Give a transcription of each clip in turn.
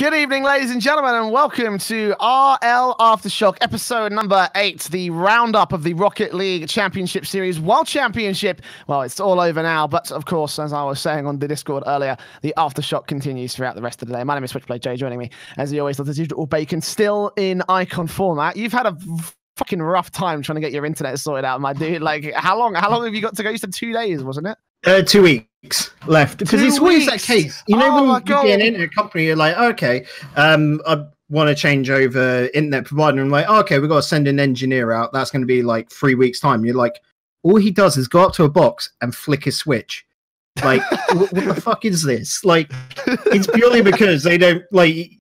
Good evening, ladies and gentlemen, and welcome to RLAfterShock, episode number 8, the roundup of the Rocket League Championship Series World Championship. Well, it's all over now, but of course, as I was saying on the Discord earlier, the Aftershock continues throughout the rest of the day. My name is Switchblade Jay, joining me, as he always does, as usual, Bacon, still in icon format. You've had a fucking rough time trying to get your internet sorted out, my dude. Like, how long have you got to go? You said 2 days, wasn't it? 2 weeks left, because it's always that case. You know, when you be an internet company, you're like, okay, I want to change over internet provider. And I'm like, okay, we've got to send an engineer out. That's going to be like 3 weeks time. You're like, all he does is go up to a box and flick a switch. Like, what the fuck is this? Like, it's purely because they don't like.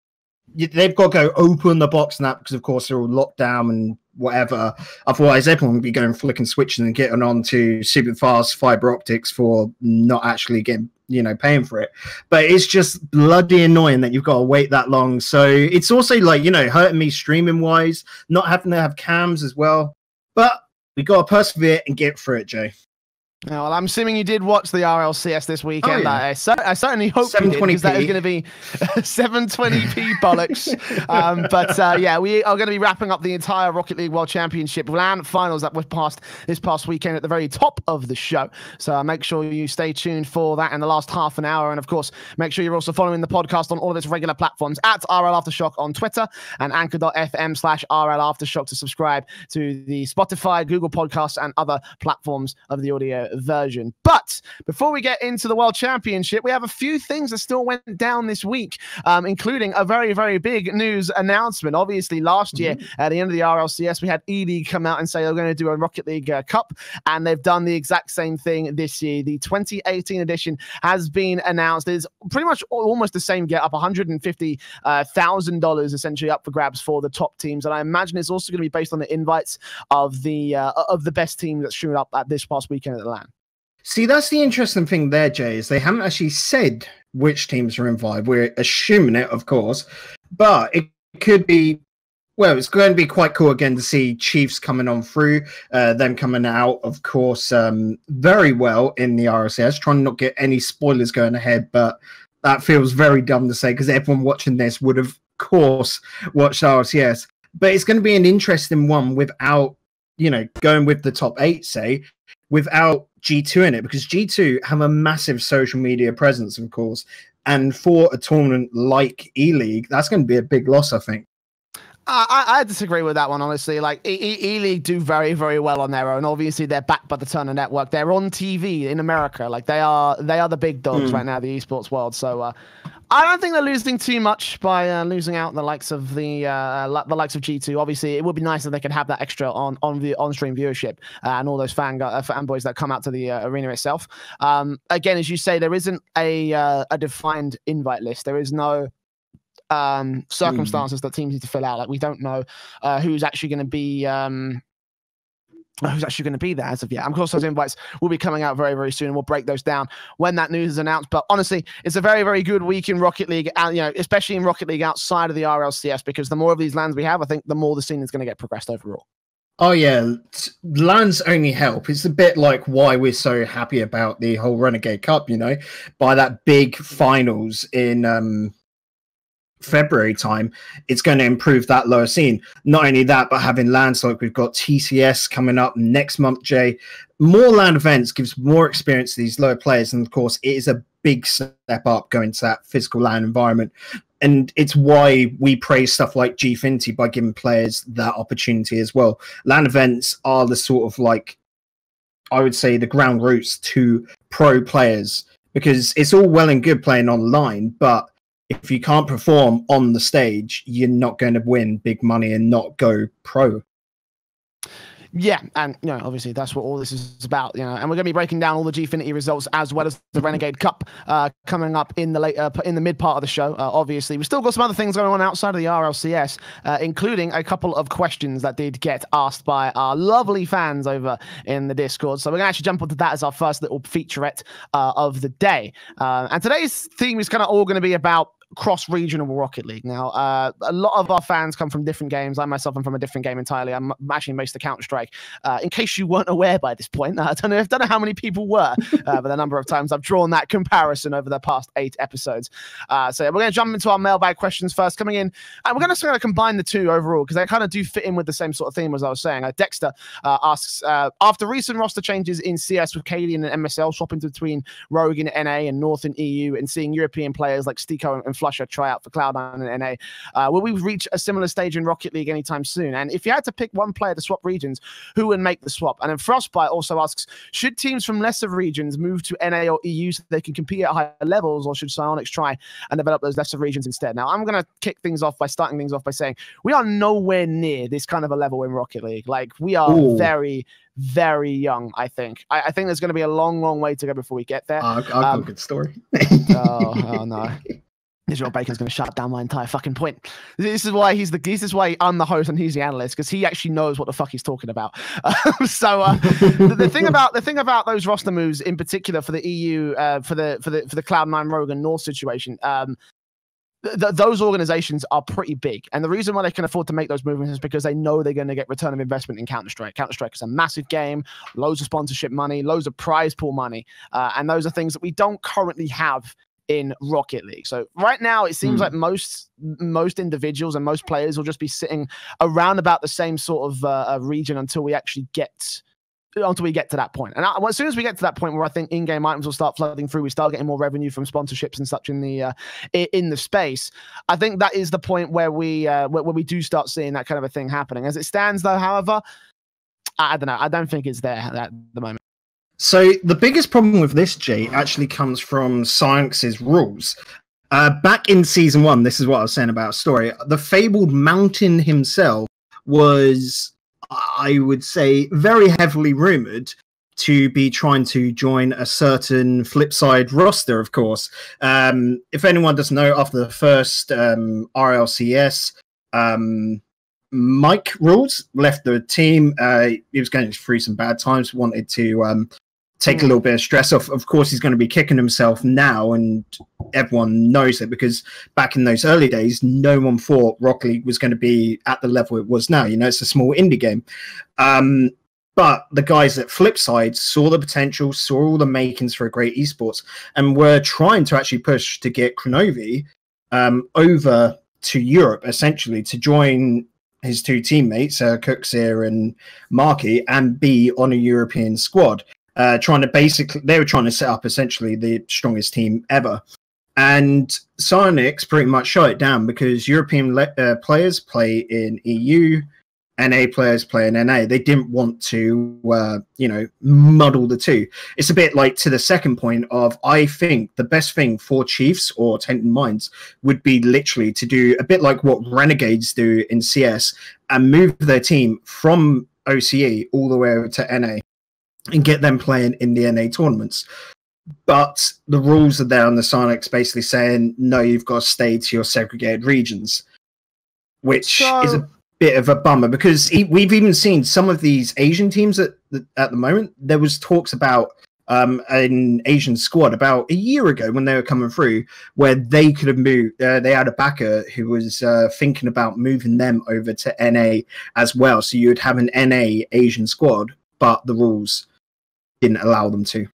They've got to go open the box and that, because of course they're all locked down and whatever. Otherwise, everyone would be going flicking switches and getting on to super fast fiber optics for not actually getting, paying for it. But it's just bloody annoying that you've got to wait that long. So it's also like, hurting me streaming wise, not having to have cams as well. But we got to persevere and get through it, Jay. Well, I'm assuming you did watch the RLCS this weekend. Oh, yeah. I certainly hope you did, because that is going to be 720p bollocks. Yeah, we are going to be wrapping up the entire Rocket League World Championship LAN finals that were passed this past weekend at the very top of the show. So make sure you stay tuned for that in the last half an hour. And of course, make sure you're also following the podcast on all of its regular platforms at RLAfterShock on Twitter and anchor.fm/RLAfterShock to subscribe to the Spotify, Google Podcasts, and other platforms of the audio version. But before we get into the World Championship, we have a few things that still went down this week, including a very, very big news announcement. Obviously, last year at the end of the RLCS, we had Eleague come out and say they're going to do a Rocket League Cup, and they've done the exact same thing this year. The 2018 edition has been announced. It's pretty much almost the same get up, $150,000 essentially up for grabs for the top teams, and I imagine it's also going to be based on the invites of the best team that's showed up at this past weekend at the LAN. See, that's the interesting thing there, Jay, is they haven't actually said which teams are invited. We're assuming it, of course, but it could be, well, it's going to be quite cool again to see Chiefs coming on through, them coming out, of course, very well in the RLCS, trying to not get any spoilers going ahead, but that feels very dumb to say, because everyone watching this would have, of course, watched RLCS. But it's going to be an interesting one without, going with the top 8, say, without G2 in it, because G2 have a massive social media presence, of course, and for a tournament like Eleague, that's going to be a big loss, I think. I disagree with that one, honestly. Like, Eleague do very, very well on their own. Obviously, they're backed by the Turner Network. They're on TV in America. Like, they are the big dogs right now, the esports world. So I don't think they're losing too much by losing out the likes of the likes of G2. Obviously, it would be nice if they could have that extra on-stream viewership and all those fanboys that come out to the arena itself. Again, as you say, there isn't a defined invite list. There is no circumstances that teams need to fill out. Like, we don't know who's actually going to be there as of yet. Of course, those invites will be coming out very, very soon, and we'll break those down when that news is announced. But honestly, it's a very, very good week in Rocket League, and especially in Rocket League outside of the RLCS, because the more of these LANs we have, I think the more the scene is going to get progressed overall. Oh yeah, LANs only help. It's a bit like why we're so happy about the whole Renegade Cup, by that big finals in February time, it's going to improve that lower scene. Not only that, but having LANs like we've got TCS coming up next month, Jay, more LAN events gives more experience to these lower players, and of course it is a big step up going to that physical LAN environment. And it's why we praise stuff like Gfinity by giving players that opportunity as well. LAN events are the sort of, like, I would say, the ground roots to pro players, because it's all well and good playing online, but if you can't perform on the stage, you're not going to win big money and not go pro. Yeah, and obviously that's what all this is about. And we're going to be breaking down all the Gfinity results as well as the Renegade Cup coming up in the mid part of the show. Obviously, we've still got some other things going on outside of the RLCS, including a couple of questions that did get asked by our lovely fans over in the Discord. So we're going to actually jump onto that as our first little featurette of the day. And today's theme is kind of all going to be about cross-regional Rocket League. Now, a lot of our fans come from different games. I myself am from a different game entirely. I'm actually most of Counter-Strike. In case you weren't aware by this point, I don't know how many people were, but the number of times I've drawn that comparison over the past 8 episodes. So we're going to jump into our mailbag questions first, coming in, and we're going to combine the two overall because they kind of do fit in with the same sort of theme as I was saying. Dexter asks, after recent roster changes in CS with Cadian and MSL swapping between Rogue in NA and North in EU, and seeing European players like Stico and Flusher try out for Cloud9 and NA, will we reach a similar stage in Rocket League anytime soon? And if you had to pick one player to swap regions, who would make the swap? And then Frostbite also asks, should teams from lesser regions move to NA or EU so they can compete at higher levels, or should Psyonix try and develop those lesser regions instead? Now, I'm going to kick things off by starting things off by saying we are nowhere near this kind of a level in Rocket League. Like, we are very, very young, I think. I think there's going to be a long, long way to go before we get there. I've got a good story. oh no. Israel Bacon's going to shut down my entire fucking point. This is why I'm the host and he's the analyst, because he actually knows what the fuck he's talking about. The thing about those roster moves in particular for the EU, for the Cloud9 Rogue and North situation, those organizations are pretty big, and the reason why they can afford to make those movements is because they know they're going to get return of investment in Counter-Strike. Counter-Strike is a massive game, loads of sponsorship money, loads of prize pool money, and those are things that we don't currently have in Rocket League. So right now it seems like most individuals and most players will just be sitting around about the same sort of region until we actually get to that point. And as soon as we get to that point where I think in-game items will start flooding through, we start getting more revenue from sponsorships and such in the space, I think that is the point where we do start seeing that kind of a thing happening. As it stands though, however, I don't know. I don't think it's there at the moment. So the biggest problem with this, Jay, actually comes from Psyonix's rules. Back in Season 1, this is what I was saying about Story, the fabled Mountain himself was, I would say, very heavily rumored to be trying to join a certain Flipside roster, of course. If anyone doesn't know, after the first RLCS, Mike Rules left the team. He was going through some bad times, wanted to take a little bit of stress off. Of course, he's going to be kicking himself now, and everyone knows it, because back in those early days, no one thought Rocket League was going to be at the level it was now. You know, it's a small indie game. But the guys at Flipside saw the potential, saw all the makings for a great esports, and were trying to actually push to get Kronovi over to Europe, essentially, to join his two teammates, Cooksir and Marky, and be on a European squad. They were trying to set up essentially the strongest team ever. And Psyonix pretty much shut it down because European players play in EU, NA players play in NA. They didn't want to, muddle the two. It's a bit like to the second point of, I think the best thing for Chiefs or Tainted Minds would be literally to do a bit like what Renegades do in CS and move their team from OCE all the way over to NA and get them playing in the NA tournaments. But the rules are there on the Psyonix basically saying, no, you've got to stay to your segregated regions, which is a bit of a bummer, because we've even seen some of these Asian teams at the moment. There was talks about an Asian squad about a year ago when they were coming through, where they could have moved. They had a backer who was thinking about moving them over to NA as well. So you would have an NA Asian squad, but the rules didn't allow them to.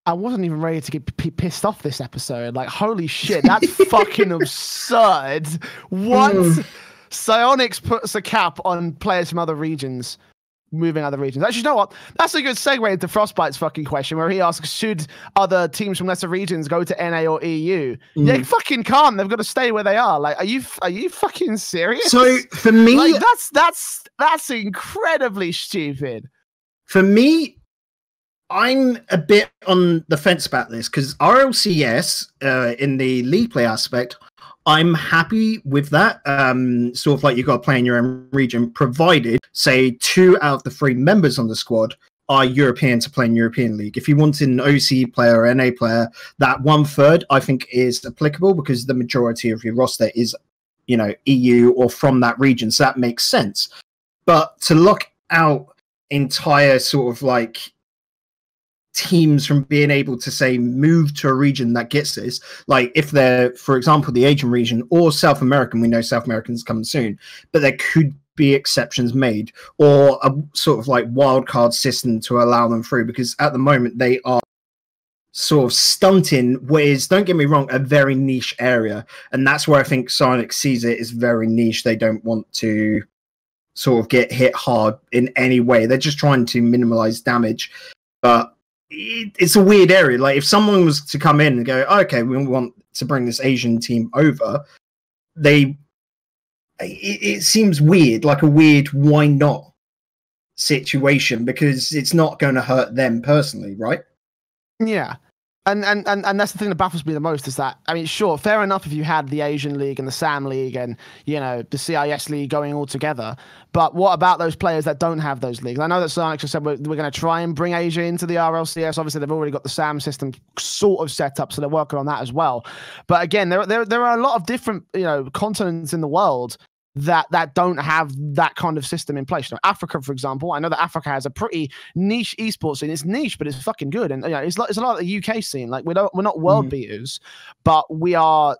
I wasn't even ready to get pissed off this episode. Like, holy shit, that's fucking absurd. What? Psyonix puts a cap on players from other regions moving other regions. Actually, you know what? That's a good segue into Frostbite's fucking question, where he asks, should other teams from lesser regions go to NA or EU? Yeah, you fucking can't. They've got to stay where they are. Like, are you fucking serious? So for me, like, that's incredibly stupid. For me, I'm a bit on the fence about this, because RLCS, in the league play aspect, I'm happy with that. Sort of like you've got to play in your own region, provided, say, 2 out of the 3 members on the squad are European to play in European League. If you wanted an OC player or NA player, that 1/3, I think, is applicable, because the majority of your roster is, EU or from that region. So that makes sense. But to lock out entire sort of like teams from being able to say move to a region that gets this. Like if they're, for example, the Asian region or South American, we know South American's coming soon, but there could be exceptions made, or a sort of like wild card system to allow them through, because at the moment they are sort of stunting what is, don't get me wrong, a very niche area, and that's where I think Sonic sees it is very niche. They don't want to sort of get hit hard in any way. They're just trying to minimize damage, but it's a weird area. Like if someone was to come in and go, okay, we want to bring this Asian team over, it seems weird, like a weird why not situation, because it's not going to hurt them personally, right? Yeah. And that's the thing that baffles me the most, is that, I mean, sure, fair enough if you had the Asian League and the SAM League and, you know, the CIS League going all together, but what about those players that don't have those leagues? I know that Sonic just said we're going to try and bring Asia into the RLCS. Obviously, they've already got the SAM system sort of set up, so they're working on that as well. But again, there are a lot of different, you know, continents in the world that don't have that kind of system in place. You know, Africa, for example, I know that Africa has a pretty niche esports scene. It's niche, but it's fucking good. And you know, it's a lot of the UK scene. Like we're not world beaters, but we are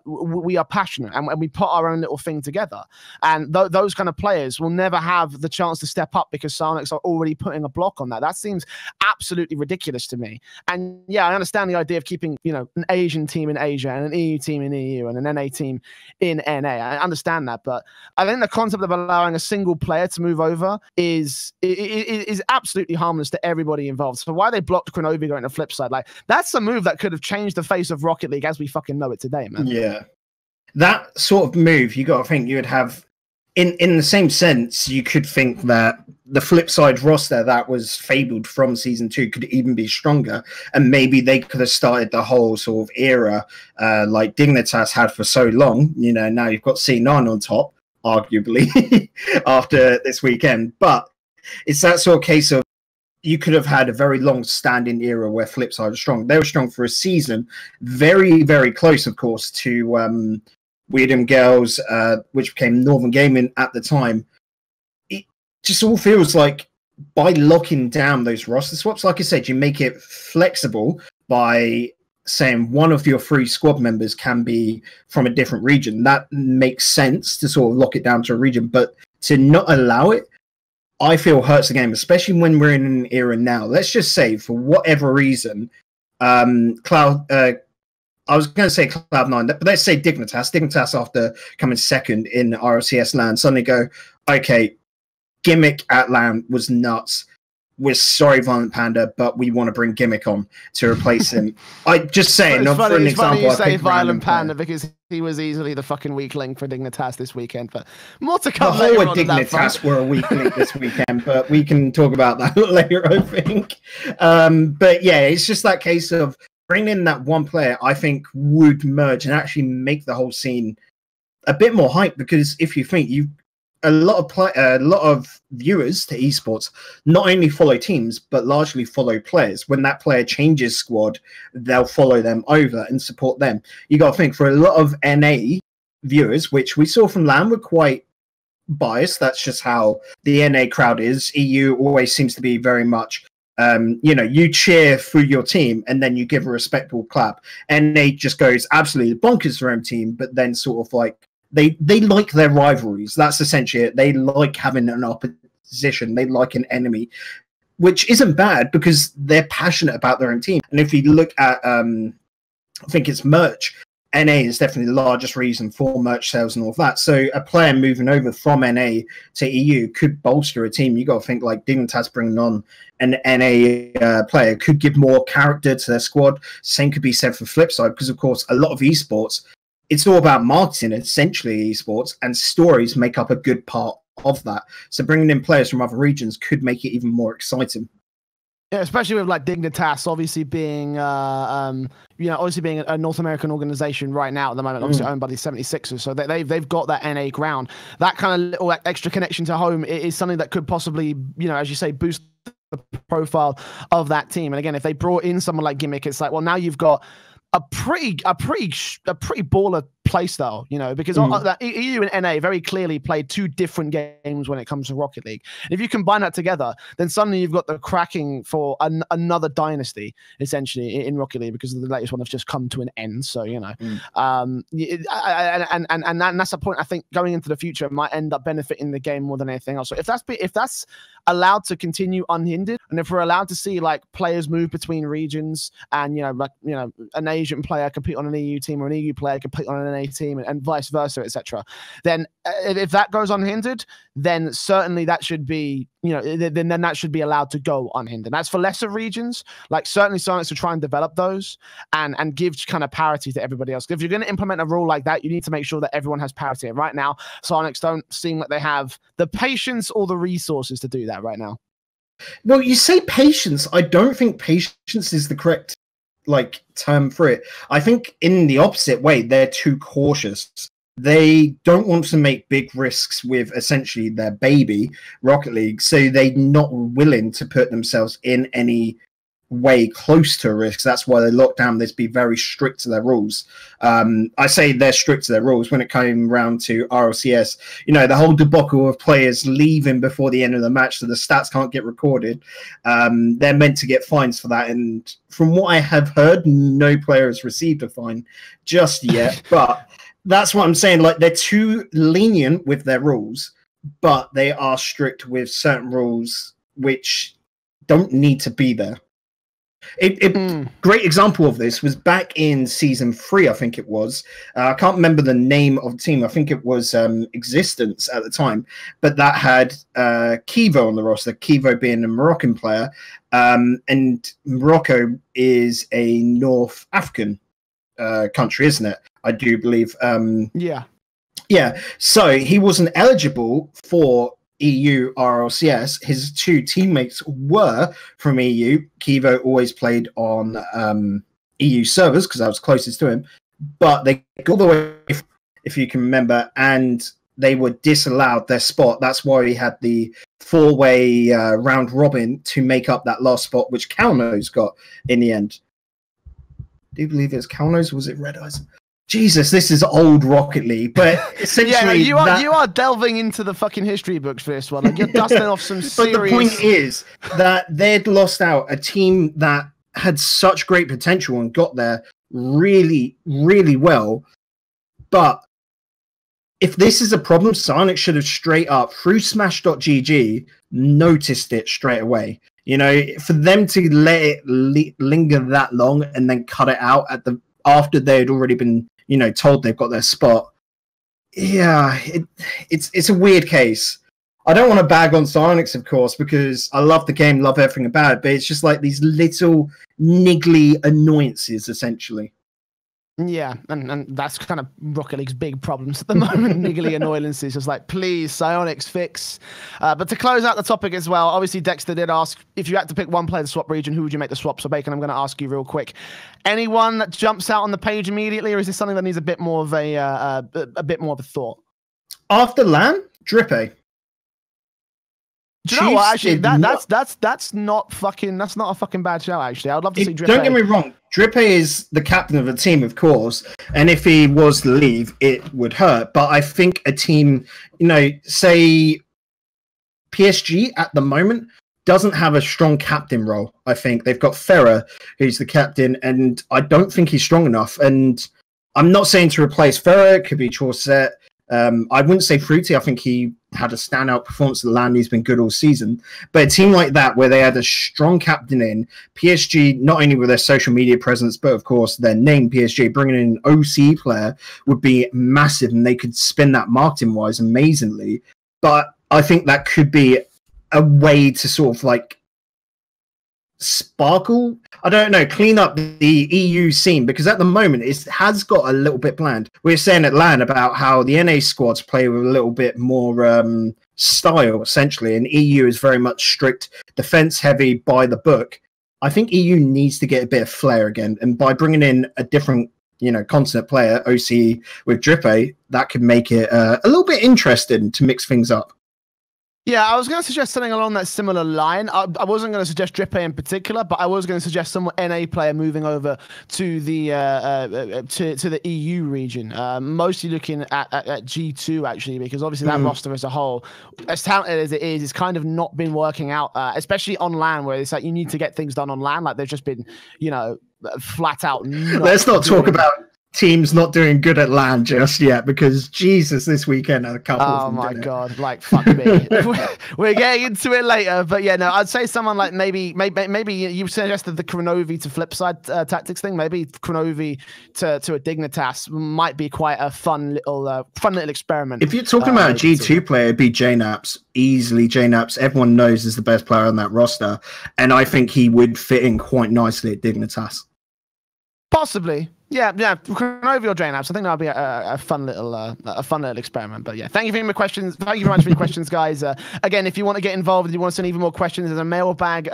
passionate, and we put our own little thing together. And those kind of players will never have the chance to step up because Sonics are already putting a block on that. That seems absolutely ridiculous to me. And yeah, I understand the idea of keeping, you know, an Asian team in Asia and an EU team in EU and an NA team in NA. I understand that, but I think the concept of allowing a single player to move over is absolutely harmless to everybody involved. So why they blocked Quinovi going to flip side, like that's a move that could have changed the face of Rocket League as we fucking know it today, man. Yeah, that sort of move, you got to think you would have in the same sense. You could think that the flip side roster that was fabled from season 2 could even be stronger, and maybe they could have started the whole sort of era like Dignitas had for so long. You know, now you've got C9 on top, arguably, after this weekend. But it's that sort of case of you could have had a very long-standing era where Flipside was strong. They were strong for a season, very, very close, of course, to Weirdham Girls, which became Northern Gaming at the time. It just all feels like by locking down those roster swaps, like I said, you make it flexible by saying one of your 3 squad members can be from a different region. That makes sense to sort of lock it down to a region, but to not allow it, I feel hurts the game, especially when we're in an era now. Let's just say, for whatever reason, I was going to say Cloud9, but let's say Dignitas, after coming second in RLCS LAN, suddenly go, okay, Gimmick at LAN was nuts. We're sorry, Violent Panda, but we want to bring Gimmick on to replace him. I just saying, it's for an example, you say Violent Panda because he was easily the fucking weak link for Dignitas this weekend. But more to come later on. The whole Dignitas were a weak link this weekend, but we can talk about that later, I think. But yeah, it's just that case of bringing in that one player, I think, would merge and actually make the whole scene a bit more hype. Because if you think a lot of viewers to esports not only follow teams but largely follow players. When that player changes squad, they'll follow them over and support them. You got to think, for a lot of NA viewers, which we saw from LAN, were quite biased. That's just how the NA crowd is. EU always seems to be very much you know, you cheer for your team and then you give a respectful clap. NA just goes absolutely bonkers for their own team, but then sort of like they like their rivalries. That's essentially it. They like having an opposition. They like an enemy, which isn't bad because they're passionate about their own team. And if you look at, I think it's merch, NA is definitely the largest reason for merch sales and all of that. So a player moving over from NA to EU could bolster a team. You got to think like Dignitas bringing on an NA player could give more character to their squad. Same could be said for Flipside, because of course a lot of esports, it's all about marketing, essentially, esports, and stories make up a good part of that. So bringing in players from other regions could make it even more exciting. Yeah, especially with like Dignitas obviously being, you know, obviously being a North American organization right now at the moment, obviously owned by the 76ers. So they've got that NA ground. That kind of little extra connection to home is something that could possibly, you know, as you say, boost the profile of that team. And again, if they brought in someone like Gimmick, it's like, well, now you've got a pretty baller play style, you know, because EU and NA very clearly played two different games when it comes to Rocket League. If you combine that together, then suddenly you've got the cracking for another dynasty, essentially, in Rocket League, because the latest one has just come to an end. So, you know, and that's a point I think going into the future might end up benefiting the game more than anything else. So if that's allowed to continue unhindered, and if we're allowed to see like players move between regions, and an Asian player compete on an EU team or an EU player compete on an NA team, and vice versa, etc., then if that goes unhindered, then certainly that should be, then that should be allowed to go unhindered. That's for lesser regions. Like certainly Sonics to try and develop those and give kind of parity to everybody else. If you're going to implement a rule like that, you need to make sure that everyone has parity. And right now, Sonics don't seem like they have the patience or the resources to do that right now. Well, you say patience. I don't think patience is the correct term for it. I think in the opposite way, they're too cautious. They don't want to make big risks with essentially their baby Rocket League, so they're not willing to put themselves in any way close to a risk. That's why they locked down this, be very strict to their rules. I say they're strict to their rules when it came around to RLCS. The whole debacle of players leaving before the end of the match so the stats can't get recorded. They're meant to get fines for that, and from what I have heard, no player has received a fine just yet. But that's what I'm saying. Like, they're too lenient with their rules, but they are strict with certain rules which don't need to be there. Great example of this was back in season 3, I think it was. I can't remember the name of the team. I think it was Existence at the time, but that had Kivo on the roster. Kivo being a Moroccan player, and Morocco is a North African country, isn't it? I do believe. Yeah. So he wasn't eligible for EU RLCS. His two teammates were from EU. Kivo always played on EU servers because I was closest to him, but they got the way, if you can remember, and they were disallowed their spot. That's why we had the 4-way round robin to make up that last spot, which Calno's got in the end. Do you believe it's Calno's? Was it Red Eyes? Jesus, this is old Rocket League, but essentially, you are delving into the fucking history books for this one. Like, you're dusting off some serious. But the point is that they'd lost out a team that had such great potential and got there really, really well. But if this is a problem, Sonic should have straight up through Smash.gg noticed it straight away. For them to let it linger that long and then cut it out after they had already been, told they've got their spot. Yeah, it's a weird case. I don't want to bag on Sonics, of course, because I love the game, love everything about it, but it's just like these little niggly annoyances, essentially. Yeah, and that's kind of Rocket League's big problems at the moment. Niggly annoyances, just like, please, Psyonix, fix. But to close out the topic as well, obviously Dexter did ask, if you had to pick one player to swap region, who would you make the swap? So Bacon, I'm going to ask you real quick. Anyone that jumps out on the page immediately, or is this something that needs a bit more of a bit more of a thought? After LAN, Drippy. Do you know what? Actually, that's not a fucking bad shout. Actually, I would love to see Drippy. Don't get me wrong. Drippy is the captain of the team, of course, and if he was to leave, it would hurt. But I think a team, say PSG at the moment doesn't have a strong captain role. I think they've got Ferrer, who's the captain, and I don't think he's strong enough. And I'm not saying to replace Ferrer. It could be Chaucet. I wouldn't say Fruity. I think he had a standout performance at the LAN. He's been good all season. But a team like that, where they had a strong captain in, PSG, not only with their social media presence, but of course their name, PSG, bringing in an OC player would be massive, and they could spin that marketing-wise amazingly. But I think that could be a way to sort of sparkle, I don't know, clean up the EU scene, because at the moment it has got a little bit bland. We were saying at LAN about how the NA squads play with a little bit more style, essentially, and EU is very much strict, defense heavy, by the book. I think EU needs to get a bit of flair again, and by bringing in a different, continent player, OC with Drippy, that could make it a little bit interesting to mix things up. Yeah, I was going to suggest something along that similar line. I wasn't going to suggest Drippe in particular, but I was going to suggest some NA player moving over to the to the EU region. Mostly looking at G2 actually, because obviously that roster as a whole, as talented as it is, it's kind of not been working out, especially on LAN, where it's like you need to get things done on LAN. Like they've just been, you know, flat out. Let's not talk about teams not doing good at LAN just yet, because Jesus, this weekend a couple of them. Oh my god, like fuck me. We're getting into it later, but yeah, no, I'd say someone like maybe you suggested the Kronovi to flipside tactics thing. Maybe Kronovi to a Dignitas might be quite a fun little experiment. If you're talking about a G2 player, it'd be JNaps. Easily JNaps. Everyone knows is the best player on that roster, and I think he would fit in quite nicely at Dignitas. Possibly. Yeah, Kronovi or Drainaps. I think that'll be a fun little experiment. But yeah, thank you for your questions. Thank you very much for your questions, guys. Again, if you want to get involved and you want to send even more questions, there's a mailbag.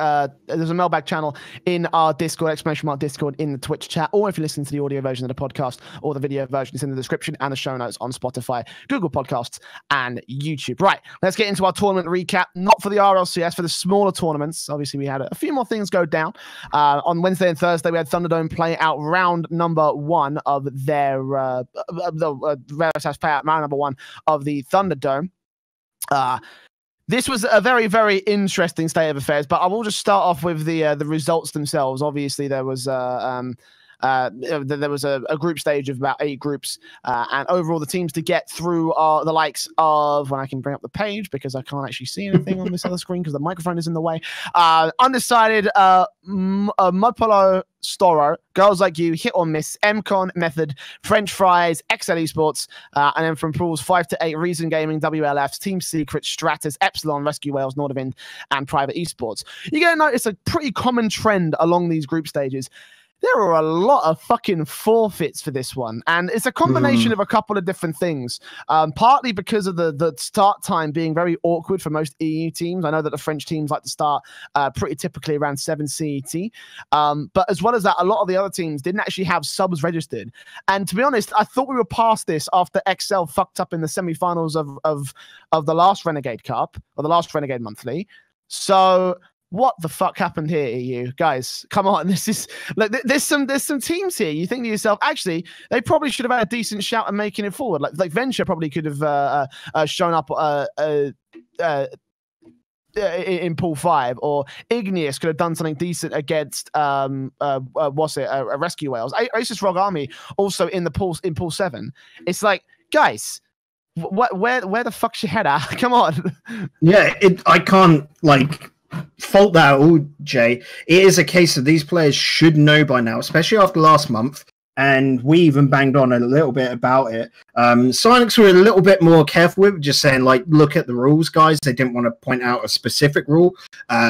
There's a mailbag channel in our Discord, !Discord in the Twitch chat, or if you're listening to the audio version of the podcast or the video version, it's in the description and the show notes on Spotify, Google Podcasts, and YouTube. Right, let's get into our tournament recap. Not for the RLCS, for the smaller tournaments. Obviously, we had a few more things go down. On Wednesday and Thursday, we had Thunderdome play out round number 1 of their payout, round number 1 of the Thunderdome. This was a very, very interesting state of affairs, but I will just start off with the results themselves. Obviously, there was a group stage of about 8 groups, and overall the teams to get through are the likes of, when I can bring up the page because I can't actually see anything on this other screen because the microphone is in the way. Undecided, Mudpolo, Storo, Girls Like You, Hit or Miss, MCon, Method, French Fries, XL Esports, and then from pools 5 to 8, Reason Gaming, WLFs, Team Secret, Stratus, Epsilon, Rescue Wales, Nordavind, and Private Esports. You're going to notice a pretty common trend along these group stages. There are a lot of fucking forfeits for this one, and it's a combination of a couple of different things. Partly because of the start time being very awkward for most EU teams. I know that the French teams like to start pretty typically around 7 CET, but as well as that, a lot of the other teams didn't actually have subs registered. And to be honest, I thought we were past this after XL fucked up in the semi-finals of the last Renegade Cup, or the last Renegade Monthly. So what the fuck happened here, EU guys? Come on, this is like there's some teams here. You think to yourself, actually, they probably should have had a decent shout at making it forward. Like Venture probably could have shown up in pool 5, or Igneous could have done something decent against Rescue Wales. Asus Rogue Army also in pool 7. It's like, guys, where the fuck's your head at? Come on. Yeah, I can't fault that at all, Jay. It is a case of these players should know by now, especially after last month, and we even banged on a little bit about it. Silence were a little bit more careful with just saying, like, look at the rules, guys. They didn't want to point out a specific rule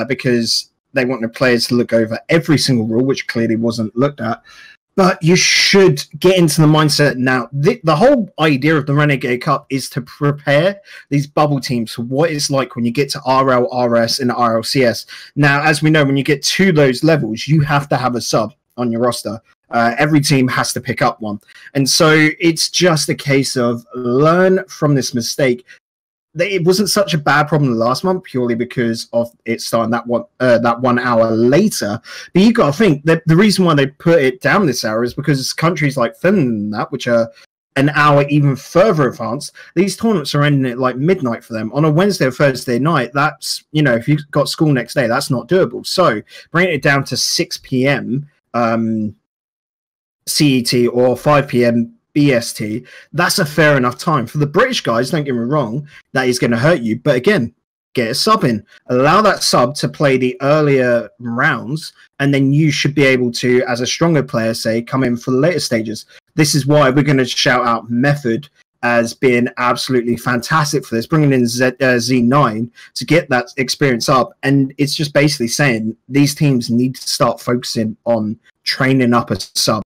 because they wanted players to look over every single rule, which clearly wasn't looked at. But you should get into the mindset now. The whole idea of the Renegade Cup is to prepare these bubble teams for what it's like when you get to RL, RS, and RLCS. Now, as we know, when you get to those levels, you have to have a sub on your roster. Every team has to pick up one. And so it's just a case of learn from this mistake. It wasn't such a bad problem last month purely because of it starting that 1 hour later. But you got to think that the reason why they put it down this hour is because countries like Finland and that, which are an hour even further advanced, these tournaments are ending at like midnight for them on a Wednesday or Thursday night. That's, you know, if you've got school next day, that's not doable. So bringing it down to 6 p.m. CET or 5 p.m. BST, that's a fair enough time. For the British guys, don't get me wrong, that is going to hurt you. But again, get a sub in. Allow that sub to play the earlier rounds, and then you should be able to, as a stronger player, say, come in for the later stages. This is why we're going to shout out Method as being absolutely fantastic for this, bringing in Z9 to get that experience up. And it's just basically saying these teams need to start focusing on training up a sub.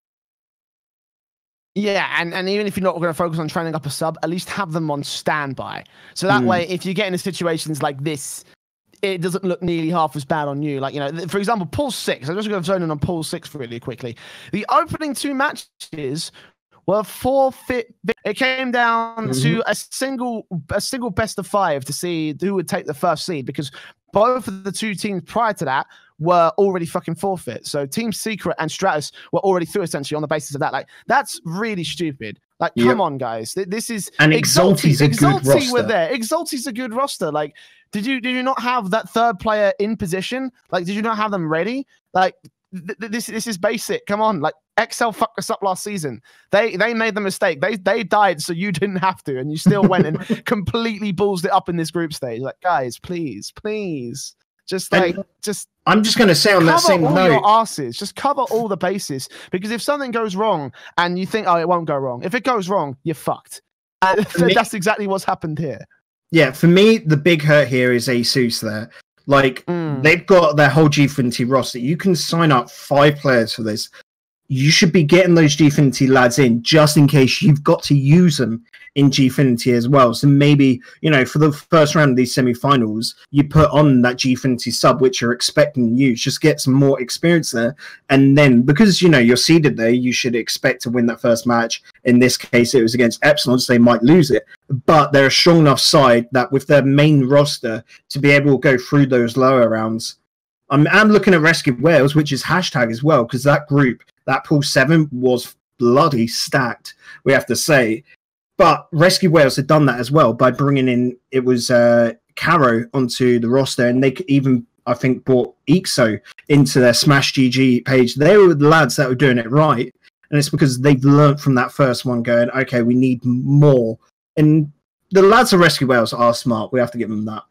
Yeah, and even if you're not going to focus on training up a sub, at least have them on standby. So that way, if you get into situations like this, it doesn't look nearly half as bad on you. Like, you know, for example, pool 6. I'm just going to zone in on pool 6 really quickly. The opening 2 matches were forfeit. It came down to a single best of 5 to see who would take the first seed, because both of the 2 teams prior to that were already fucking forfeit. So Team Secret and Stratus were already through, essentially, on the basis of that. Like, that's really stupid. Like, come on, guys. This is... And Exalti's a good roster. Were there. Exalti's a good roster. Like, did you not have that third player in position? Like, did you not have them ready? Like, this is basic. Come on. Like, XL fucked us up last season. They made the mistake. They died so you didn't have to, and you still went and completely ballsed it up in this group stage. Like, guys, please. I'm just going to say on that same note, your asses. Just cover all the bases, because if something goes wrong and you think, oh, it won't go wrong. If it goes wrong, you're fucked. That's exactly what's happened here. Yeah, for me, the big hurt here is ASUS there. Like, they've got their whole Gfinity roster. You can sign up 5 players for this. You should be getting those Gfinity lads in just in case you've got to use them in Gfinity as well. So maybe, you know, for the first round of these semi-finals, you put on that Gfinity sub, which you're expecting to use. Just get some more experience there. And then, because, you know, you're seeded there, you should expect to win that first match. In this case, it was against Epsilon, so they might lose it. But they're a strong enough side that with their main roster to be able to go through those lower rounds. I'm looking at Rescue Wales, which is hashtag as well, because that group, that pool 7 was bloody stacked, we have to say. But Rescue Wales had done that as well by bringing in, it was Caro onto the roster, and they even, I think, brought Ixo into their Smash GG page. They were the lads that were doing it right, and it's because they've learned from that first one going, okay, we need more. And the lads of Rescue Wales are smart. We have to give them that.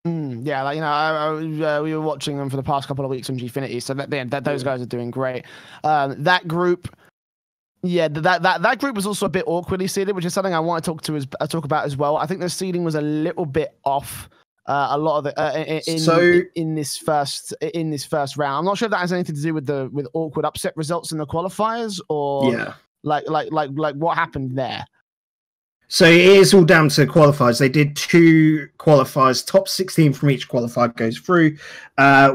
Yeah, like, you know, we were watching them for the past couple of weeks on Gfinity, so those guys are doing great. That group, that group was also a bit awkwardly seeded, which is something I want to talk about as well. I think the seeding was a little bit off. A lot of it in this first round. I'm not sure if that has anything to do with awkward upset results in the qualifiers, or like what happened there. So it is all down to qualifiers. They did 2 qualifiers. Top 16 from each qualifier goes through.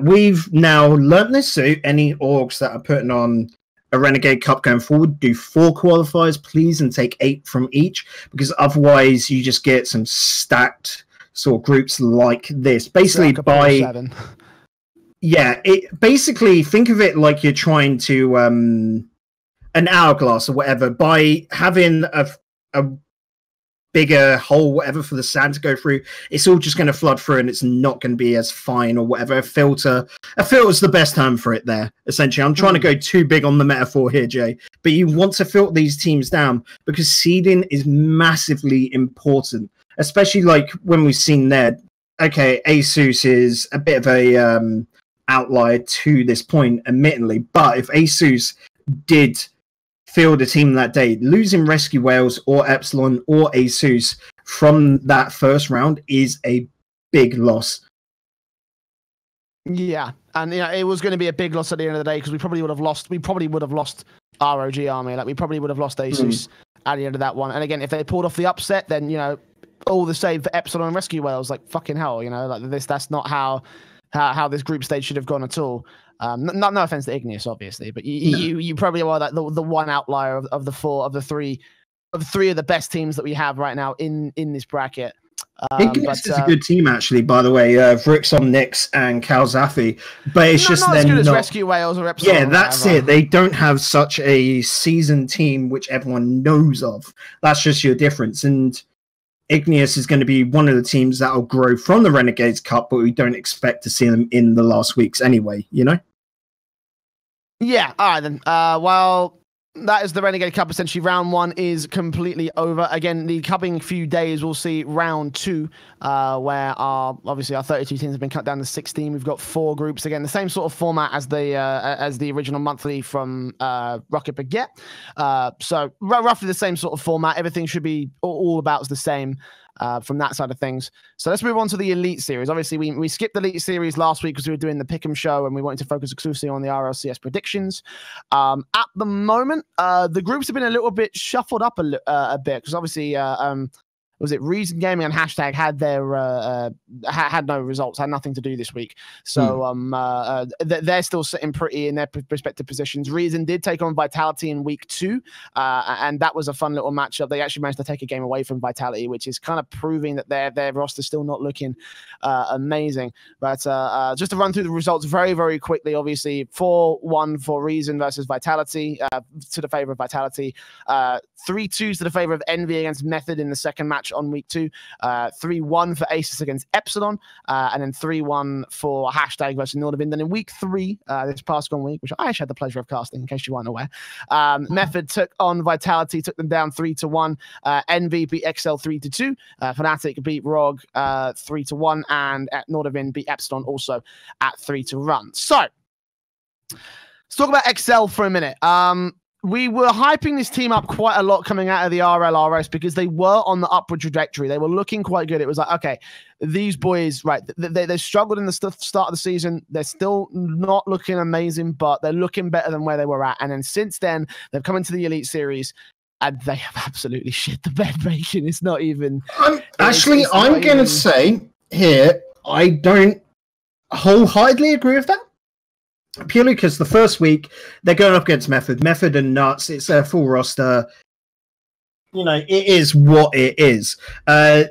We've now learnt this, so any orgs that are putting on a Renegade Cup going forward, do 4 qualifiers, please, and take 8 from each, because otherwise you just get some stacked sort of groups like this. Basically, basically think of it like you're trying to an hourglass or whatever, by having a bigger hole, whatever, for the sand to go through. It's all just going to flood through, and it's not going to be as fine or whatever. A filter is the best term for it there, essentially. I'm trying to go too big on the metaphor here, Jay, but you want to filter these teams down, because seeding is massively important, especially like when we've seen there. Okay, ASUS is a bit of a outlier to this point, admittedly, but if ASUS did field a team that day, losing Rescue Wales or Epsilon or ASUS from that first round is a big loss. Yeah, and it was going to be a big loss at the end of the day, because we probably would have lost ROG Army. Like, we probably would have lost ASUS at the end of that one. And again, if they pulled off the upset, then, you know, all the same for Epsilon and Rescue Wales. Like, fucking hell, you know, like that's not how this group stage should have gone at all. No offense to Igneous, obviously, but you probably are like the one outlier of the three of the best teams that we have right now in this bracket. Igneous is a good team, actually, by the way. Vrixon, Nix, and Calzafi, but it's just not as good as Rescue Wales or Epsilon. Yeah, that's it. They don't have such a seasoned team which everyone knows of. That's just your difference. And Igneous is going to be one of the teams that will grow from the Renegades Cup, but we don't expect to see them in the last weeks anyway, you know? Yeah, all right then. Well, that is the Renegade Cup. Essentially, round 1 is completely over. Again, the coming few days, we'll see round 2, where obviously our 32 teams have been cut down to 16. We've got 4 groups. Again, the same sort of format as the original monthly from Rocket Baguette. So roughly the same sort of format. Everything should be all about the same. From that side of things. So let's move on to the Elite Series. Obviously, we skipped the Elite Series last week because we were doing the Pick'em show and we wanted to focus exclusively on the RLCS predictions. At the moment, the groups have been a little bit shuffled up a bit, because obviously was it Reason Gaming and Hashtag had their had no results, had nothing to do this week. So they're still sitting pretty in their respective positions. Reason did take on Vitality in week 2, and that was a fun little matchup. They actually managed to take a game away from Vitality, which is kind of proving that their roster's still not looking amazing. But just to run through the results very, very quickly, obviously 4-1 for Reason versus Vitality, to the favor of Vitality. 3-2s to the favor of Envy against Method in the second match on week 2, 3-1 for Asus against Epsilon, and then 3-1 for Hashtag versus Nordavind. Then in week 3, this past week, which I actually had the pleasure of casting, in case you weren't aware, Method took on Vitality, took them down 3-1. Envy beat XL 3-2. Fnatic beat ROG 3-1, and at Nordavind beat Epsilon also at 3-1. So let's talk about XL for a minute. We were hyping this team up quite a lot coming out of the RLRS because they were on the upward trajectory. They were looking quite good. It was like, okay, these boys, right, they struggled in the start of the season. They're still not looking amazing, but they're looking better than where they were at. And then since then, they've come into the Elite Series, and they have absolutely shit the bed making. It's not even... I'm going to say here, I don't wholeheartedly agree with that. Purely because the first week they're going up against Method and Nuts. It's a full roster. You know, it is what it is.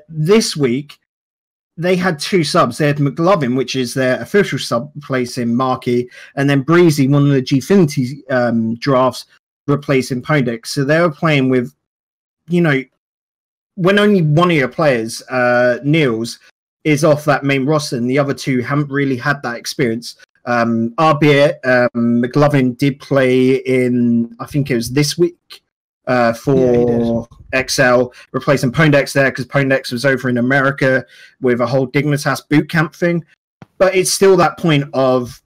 This week they had 2 subs. They had McLovin, which is their official sub, replacing Marky, and then Breezy, one of the Gfinity drafts, replacing Podex. So they were playing with, you know, when only one of your players, Niels, is off that main roster, and the other 2 haven't really had that experience. Albeit McLovin did play in, I think it was this week, for XL, replacing Podex there because Podex was over in America with a whole Dignitas bootcamp thing. But it's still that point of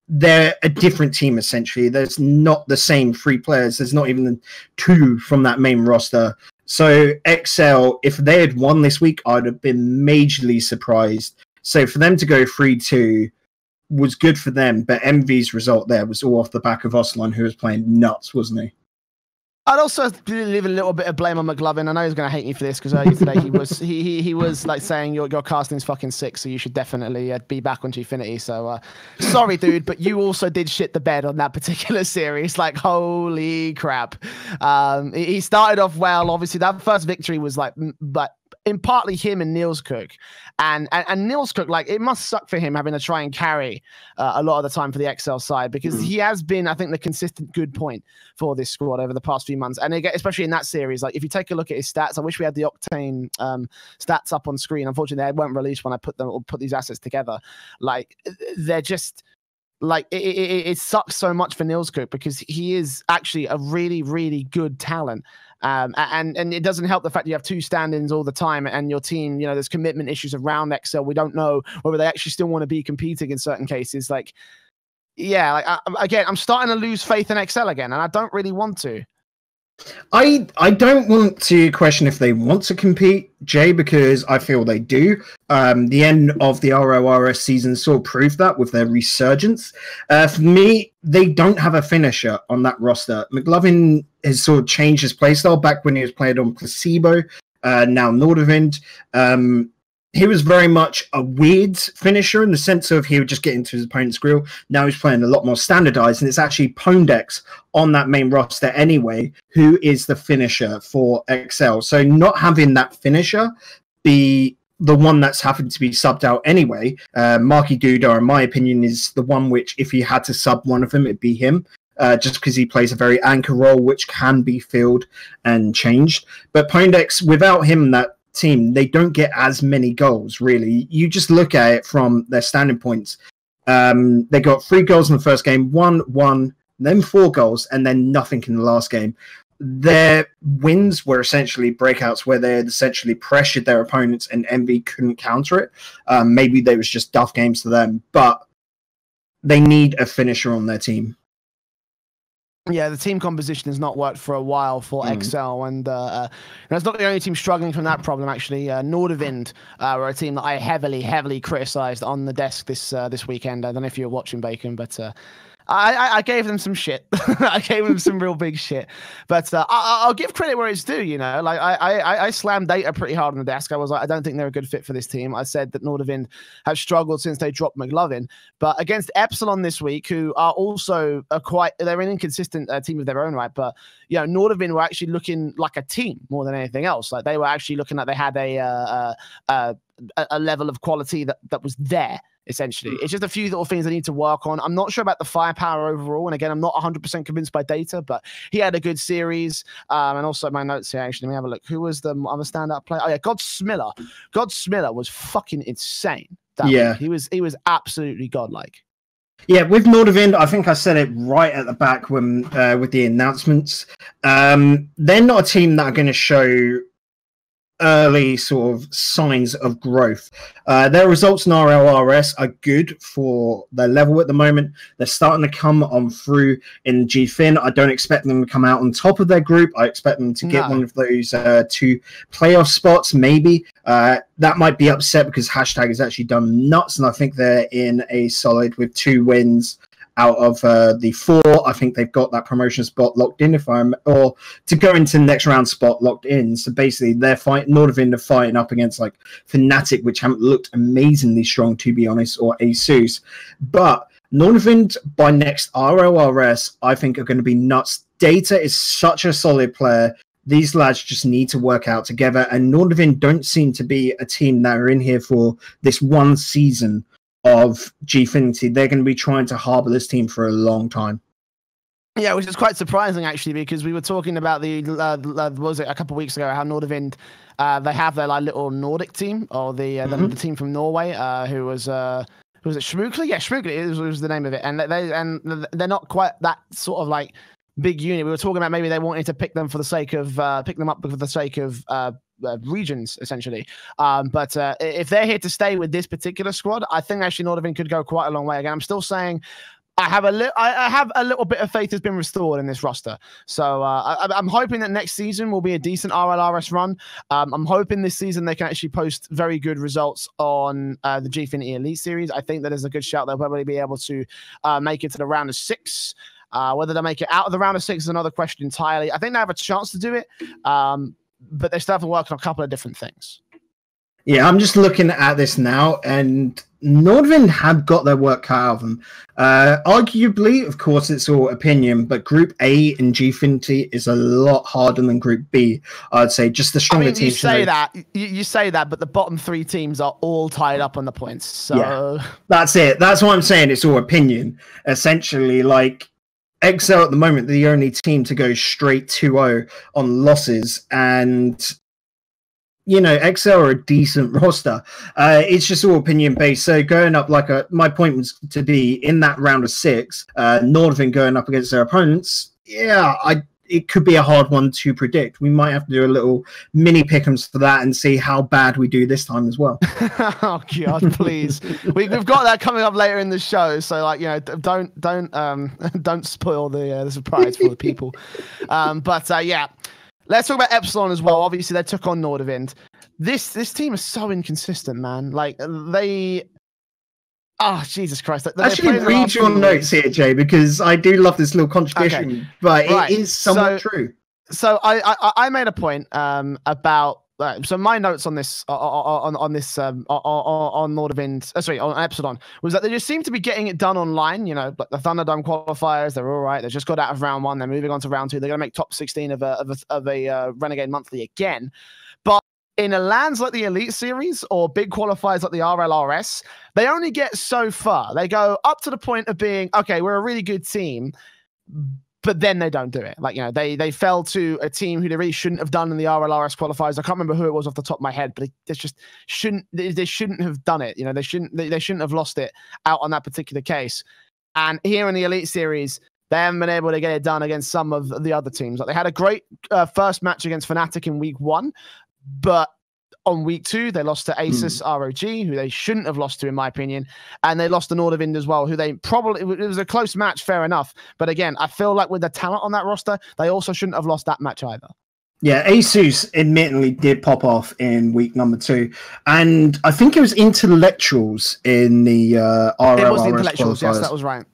they're a different team essentially. There's not the same 3 players. There's not even 2 from that main roster. So XL, if they had won this week, I'd have been majorly surprised. So for them to go 3-2 was good for them, but Envy's result there was all off the back of Ocelon, who was playing nuts, wasn't he? I'd also leave a little bit of blame on McLovin. I know he's going to hate me for this because earlier today he was like saying your casting's fucking sick, so you should definitely be back on Gfinity. So sorry, dude, but you also did shit the bed on that particular series. Like, holy crap! He started off well. Obviously, that first victory was like, but in partly him and Niels Cook. And Niels Cook, like, it must suck for him having to try and carry a lot of the time for the XL side, because he has been, I think, the consistent good point for this squad over the past few months. And again, especially in that series, like, if you take a look at his stats, I wish we had the Octane stats up on screen. Unfortunately, they weren't released when I put these assets together. Like, they're just... Like, it sucks so much for Niels Cook because he is actually a really, really good talent. And it doesn't help the fact you have 2 stand-ins all the time and your team, you know, there's commitment issues around XL. We don't know whether they actually still want to be competing in certain cases. Like, yeah, like, again, I'm starting to lose faith in XL again, and I don't really want to. I don't want to question if they want to compete, Jay, because I feel they do. The end of the RLRS season sort of proved that with their resurgence. For me, they don't have a finisher on that roster. McLovin has sort of changed his playstyle back when he was playing on Placebo, now Nordavind. He was very much a weird finisher in the sense of he would just get into his opponent's grill. Now he's playing a lot more standardized, and it's actually Podex on that main roster anyway, who is the finisher for XL. So not having that finisher be the one that's having to be subbed out anyway, Marky Duda, in my opinion, is the one which, if you had to sub one of them, it'd be him. Just because he plays a very anchor role, which can be filled and changed. But Podex, without him, that team, they don't get as many goals, really. You just look at it from their standing points. They got 3 goals in the first game, 1, then 4 goals, and then nothing in the last game. Their wins were essentially breakouts where they had essentially pressured their opponents and Envy couldn't counter it. Maybe they was just duff games to them, but they need a finisher on their team. Yeah, the team composition has not worked for a while for XL, and it's not the only team struggling from that problem, actually. Nordavind were a team that I heavily criticized on the desk this weekend. I don't know if you were watching, Bacon, but I gave them some shit. I gave them some real big shit. But I'll give credit where it's due, you know. Like I slammed Data pretty hard on the desk. I was like, I don't think they're a good fit for this team. I said that Nordavind have struggled since they dropped McLovin. But against Epsilon this week, who are also they're an inconsistent team of their own right. But you know, Nordavind were actually looking like a team more than anything else. Like they were actually looking like they had a level of quality that was there. Essentially, it's just a few little things they need to work on. I'm not sure about the firepower overall, and again, I'm not 100% convinced by Data, but he had a good series. And also my notes here, actually, let me have a look. Who was the other standout player? Oh yeah, God Smiller. God Smiller was fucking insane. Week. He was absolutely godlike. Yeah, with Nordavind, I think I said it right at the back when with the announcements. They're not a team that are going to show early sort of signs of growth. Their results in RLRS are good for their level at the moment. They're starting to come on through in Gfin. I don't expect them to come out on top of their group. I expect them to get one of those 2 playoff spots, maybe. That might be upset because Hashtag has actually done nuts, and I think they're in a solid with 2 wins out of the 4. I think they've got that promotion spot locked in, or to go into the next round spot locked in. So basically, they're Nordavind are fighting up against like Fnatic, which haven't looked amazingly strong, to be honest, or ASUS. But Nordavind by next RLRS, I think are going to be nuts. Data is such a solid player. These lads just need to work out together, and Nordavind don't seem to be a team that are in here for this one season of Gfinity. They're going to be trying to harbor this team for a long time. Yeah, which is quite surprising actually, because we were talking about what was it, a couple of weeks ago, how Nordavind they have their like little Nordic team, or the team from Norway, who was it Schmookly? Yeah, Schmookly was the name of it, and they're not quite that sort of like big unit. We were talking about maybe they wanted to pick them for the sake of pick them up for the sake of regions, essentially. But if they're here to stay with this particular squad, I think actually Nordavind could go quite a long way. Again, I'm still saying I have a little bit of faith has been restored in this roster. So I'm hoping that next season will be a decent RLRS run. I'm hoping this season they can actually post very good results on the Gfinity Elite Series. I think that is a good shout. They'll probably be able to make it to the round of 6. Whether they make it out of the round of 6 is another question entirely. I think they have a chance to do it, but they still have to work on a couple of different things. Yeah, I'm just looking at this now, and Nordavind have got their work cut out of them. Arguably, of course, it's all opinion, but Group A in Gfinity is a lot harder than Group B. I'd say just the stronger teams. You say that, but the bottom 3 teams are all tied up on the points. So yeah, that's it. That's what I'm saying. It's all opinion. Essentially, like Excel at the moment, the only team to go straight 2-0 on losses, and you know, Excel are a decent roster. It's just all opinion based. So going up my point was to be in that round of 6, Nordavind going up against their opponents. Yeah, it could be a hard one to predict. We might have to do a little mini pick'ems for that and see how bad we do this time as well. Oh God, please! We've got that coming up later in the show. So like, you know, don't spoil the surprise for the people. Yeah. Let's talk about Epsilon as well. Obviously, they took on Nordavind. This team is so inconsistent, man. Like Jesus Christ! Actually, read your notes here, Jay, because I do love this little contradiction, but it is somewhat true. So I made a point about. So my notes on this on Nordavind, sorry, on Epsilon, was that they just seem to be getting it done online. You know, like the Thunderdome qualifiers, they're all right. They just got out of round 1. They're moving on to round 2. They're going to make top 16 of a Renegade Monthly again. But in a LANs like the Elite Series or big qualifiers like the RLRS, they only get so far. They go up to the point of being, okay, we're a really good team, but then they don't do it. Like, you know, they fell to a team who they really shouldn't have done in the RLRS qualifiers. I can't remember who it was off the top of my head, but they just shouldn't. They shouldn't have done it. You know, they shouldn't have lost it out on that particular case. And here in the Elite Series, they haven't been able to get it done against some of the other teams. Like, they had a great first match against Fnatic in week 1, but on week 2, they lost to Asus ROG, who they shouldn't have lost to, in my opinion. And they lost to Nordavind as well, who they probably... It was a close match, fair enough. But again, I feel like with the talent on that roster, they also shouldn't have lost that match either. Yeah, Asus admittedly did pop off in week number 2. And I think it was Intellectuals in the RLRS. It was the Intellectuals, yes, that was right.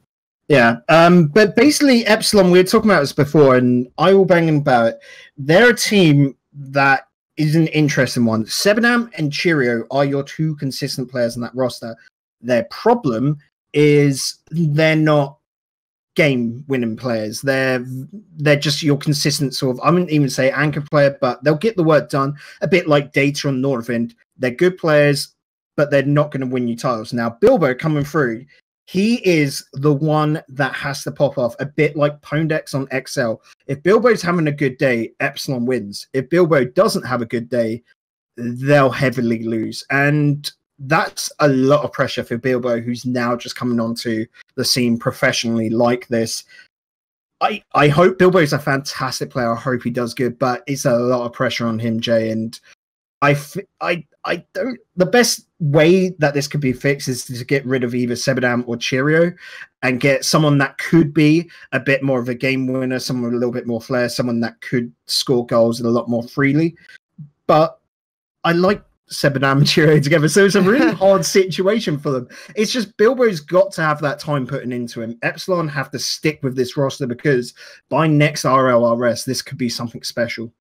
Yeah, but basically Epsilon, we were talking about this before, and I will bang about it. They're a team that is an interesting one. Sebadam and Cheerio are your two consistent players in that roster. Their problem is they're not game-winning players. They're just your consistent sort of, I wouldn't even say anchor player, but they'll get the work done, a bit like Data on Northwind. They're good players, but they're not going to win you titles. Now, Bilbo coming through, he is the one that has to pop off, a bit like Pondex on XL. If Bilbo's having a good day, Epsilon wins. If Bilbo doesn't have a good day, they'll heavily lose. And that's a lot of pressure for Bilbo, who's now just coming onto the scene professionally like this. I hope Bilbo's a fantastic player. I hope he does good, but it's a lot of pressure on him, Jay. And I don't. The best way that this could be fixed is to get rid of either Sebadam or Cheerio and get someone that could be a bit more of a game winner, someone with a little bit more flair, someone that could score goals a lot more freely. But I like Sebadam and Cheerio together, so it's a really hard situation for them. It's just Bilbo's got to have that time putting into him. Epsilon have to stick with this roster because by next RLRS, this could be something special.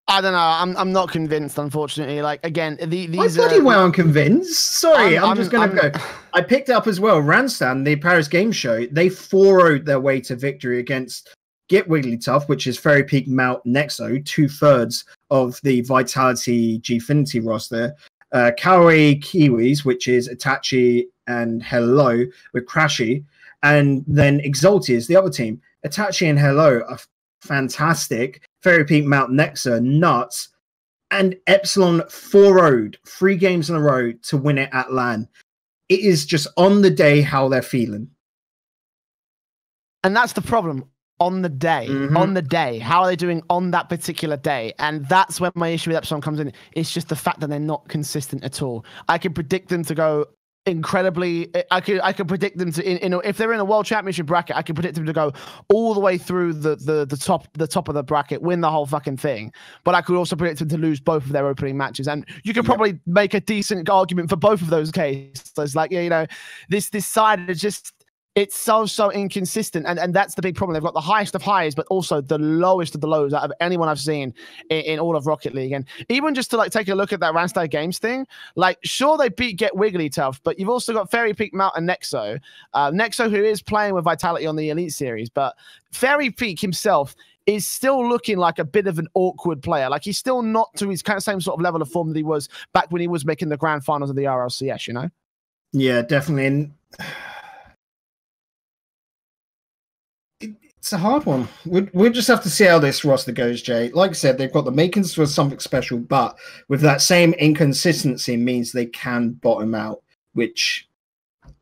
I don't know. I'm not convinced, unfortunately. Like, again, these bloody well I'm convinced. Sorry, I'm just going to go. I picked up as well, Randstand, the Paris Game Show, they 4-0'd their way to victory against Get Wigglytuff, which is Fairy Peak, Mount, Nexo, 2/3 of the Vitality Gfinity roster. Kawaii Kiwis, which is Itachi and Hello with Crashy. And then Exalti is the other team. Itachi and Hello are fantastic. Fairy Peak, Mount, Nexa, nuts. And Epsilon 4-0'd 3 games in a row to win it at LAN. It is just on the day how they're feeling. And that's the problem. On the day, on the day, how are they doing on that particular day? And that's when my issue with Epsilon comes in. It's just the fact that they're not consistent at all. I could predict them to go incredibly. I could predict them to if they're in a world championship bracket, I could predict them to go all the way through the top of the bracket, win the whole fucking thing. But I could also predict them to lose both of their opening matches, and you could probably make a decent argument for both of those cases. Like, you know, this side is just. It's so inconsistent, and that's the big problem. They've got the highest of highs, but also the lowest of the lows out of anyone I've seen in all of Rocket League. And even just to like take a look at that Randstad Games thing, like sure they beat Get Wigglytuff, but you've also got Fairy Peak, Mount, and Nexo. Nexo, who is playing with Vitality on the Elite Series, but Fairy Peak himself is still looking like a bit of an awkward player. Like he's still not to his kind of same sort of level of form that he was back when he was making the grand finals of the RLCS. You know? Yeah, definitely. And it's a hard one. We'll just have to see how this roster goes, Jay. Like I said, they've got the makings for something special, but with that same inconsistency means they can bottom out, which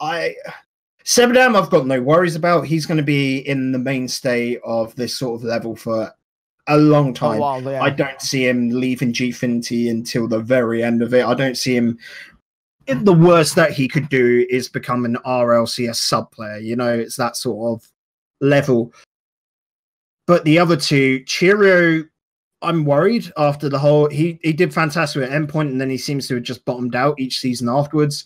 Sebadam, I've got no worries about. He's going to be in the mainstay of this sort of level for a long time. I don't see him leaving Gfinity until the very end of it. I don't see him... The worst that he could do is become an RLCS sub-player. You know, it's that sort of level. But the other two, Cheerio, I'm worried after the whole... He did fantastic at Endpoint, and then he seems to have just bottomed out each season afterwards.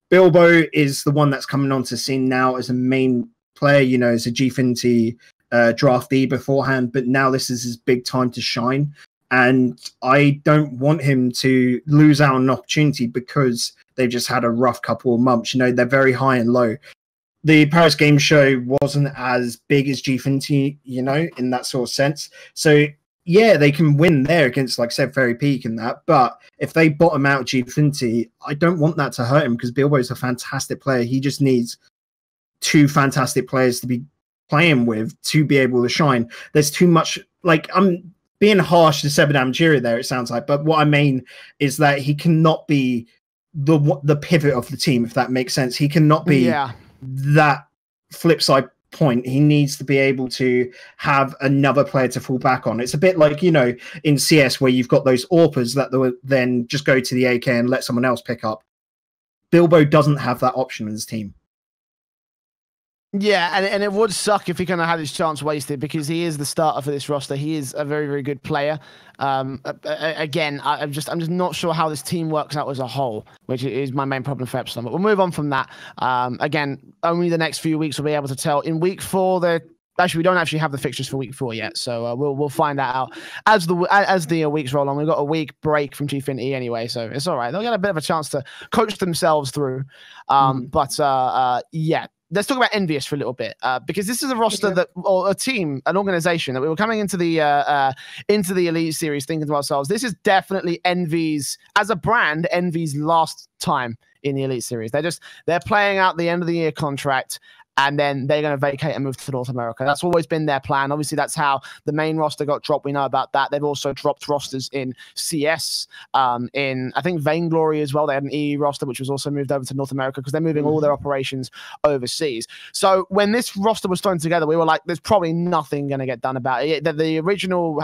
Bilbo is the one that's coming onto the scene now as a main player, you know, as a Gfinity draftee beforehand, but now this is his big time to shine. And I don't want him to lose out on an opportunity because they've just had a rough couple of months. You know, they're very high and low. The Paris Game Show wasn't as big as Gfinity, you know, in that sort of sense. So, yeah, they can win there against, like I said, Fairy Peak and that. But if they bottom out Gfinity, I don't want that to hurt him because Bilbo's a fantastic player. He just needs 2 fantastic players to be playing with to be able to shine. There's too much... Like, I'm being harsh to Sebadam Jiri there, it sounds like. But what I mean is that he cannot be the pivot of the team, if that makes sense. He cannot be... that flip side point. He needs to be able to have another player to fall back on. It's a bit like, you know, in CS where you've got those AWPers that then just go to the AK and let someone else pick up. Bilbo doesn't have that option in his team. Yeah, and it would suck if he kind of had his chance wasted, because he is the starter for this roster. He is a very, very good player. Again, I'm just not sure how this team works out as a whole, which is my main problem for Epsilon. But we'll move on from that. Again, only the next few weeks we'll be able to tell. In week 4, actually, we don't actually have the fixtures for week 4 yet, so we'll find that out as the weeks roll on. We've got a week break from Gfinity anyway, so it's all right. They'll get a bit of a chance to coach themselves through. Yeah. Let's talk about EnVyUs for a little bit, because this is a roster or a team, an organization that we were coming into the Elite Series thinking to ourselves, this is definitely EnVy's, as a brand, EnVy's last time in the Elite Series. They're playing out the end of the year contract, and then they're going to vacate and move to North America. That's always been their plan. Obviously, that's how the main roster got dropped. We know about that. They've also dropped rosters in CS, in, I think, Vainglory as well. They had an EU roster, which was also moved over to North America because they're moving all their operations overseas. So when this roster was thrown together, we were like, there's probably nothing going to get done about it. The original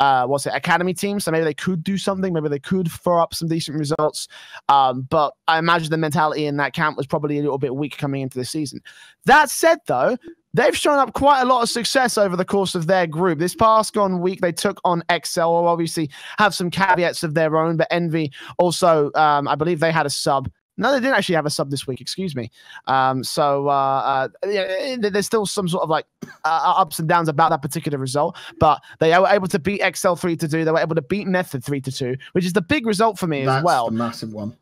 academy team, so maybe they could do something, maybe they could throw up some decent results, but I imagine the mentality in that camp was probably a little bit weak coming into the season. That said, though, they've shown up quite a lot of success over the course of their group. This past week, they took on XL, who obviously have some caveats of their own, but Envy also, I believe they had a sub. No, they didn't actually have a sub this week, excuse me. Yeah, there's still some sort of like ups and downs about that particular result, but they were able to beat XL 3-2. They were able to beat Method 3-2, which is the big result for me as well. That's the massive one.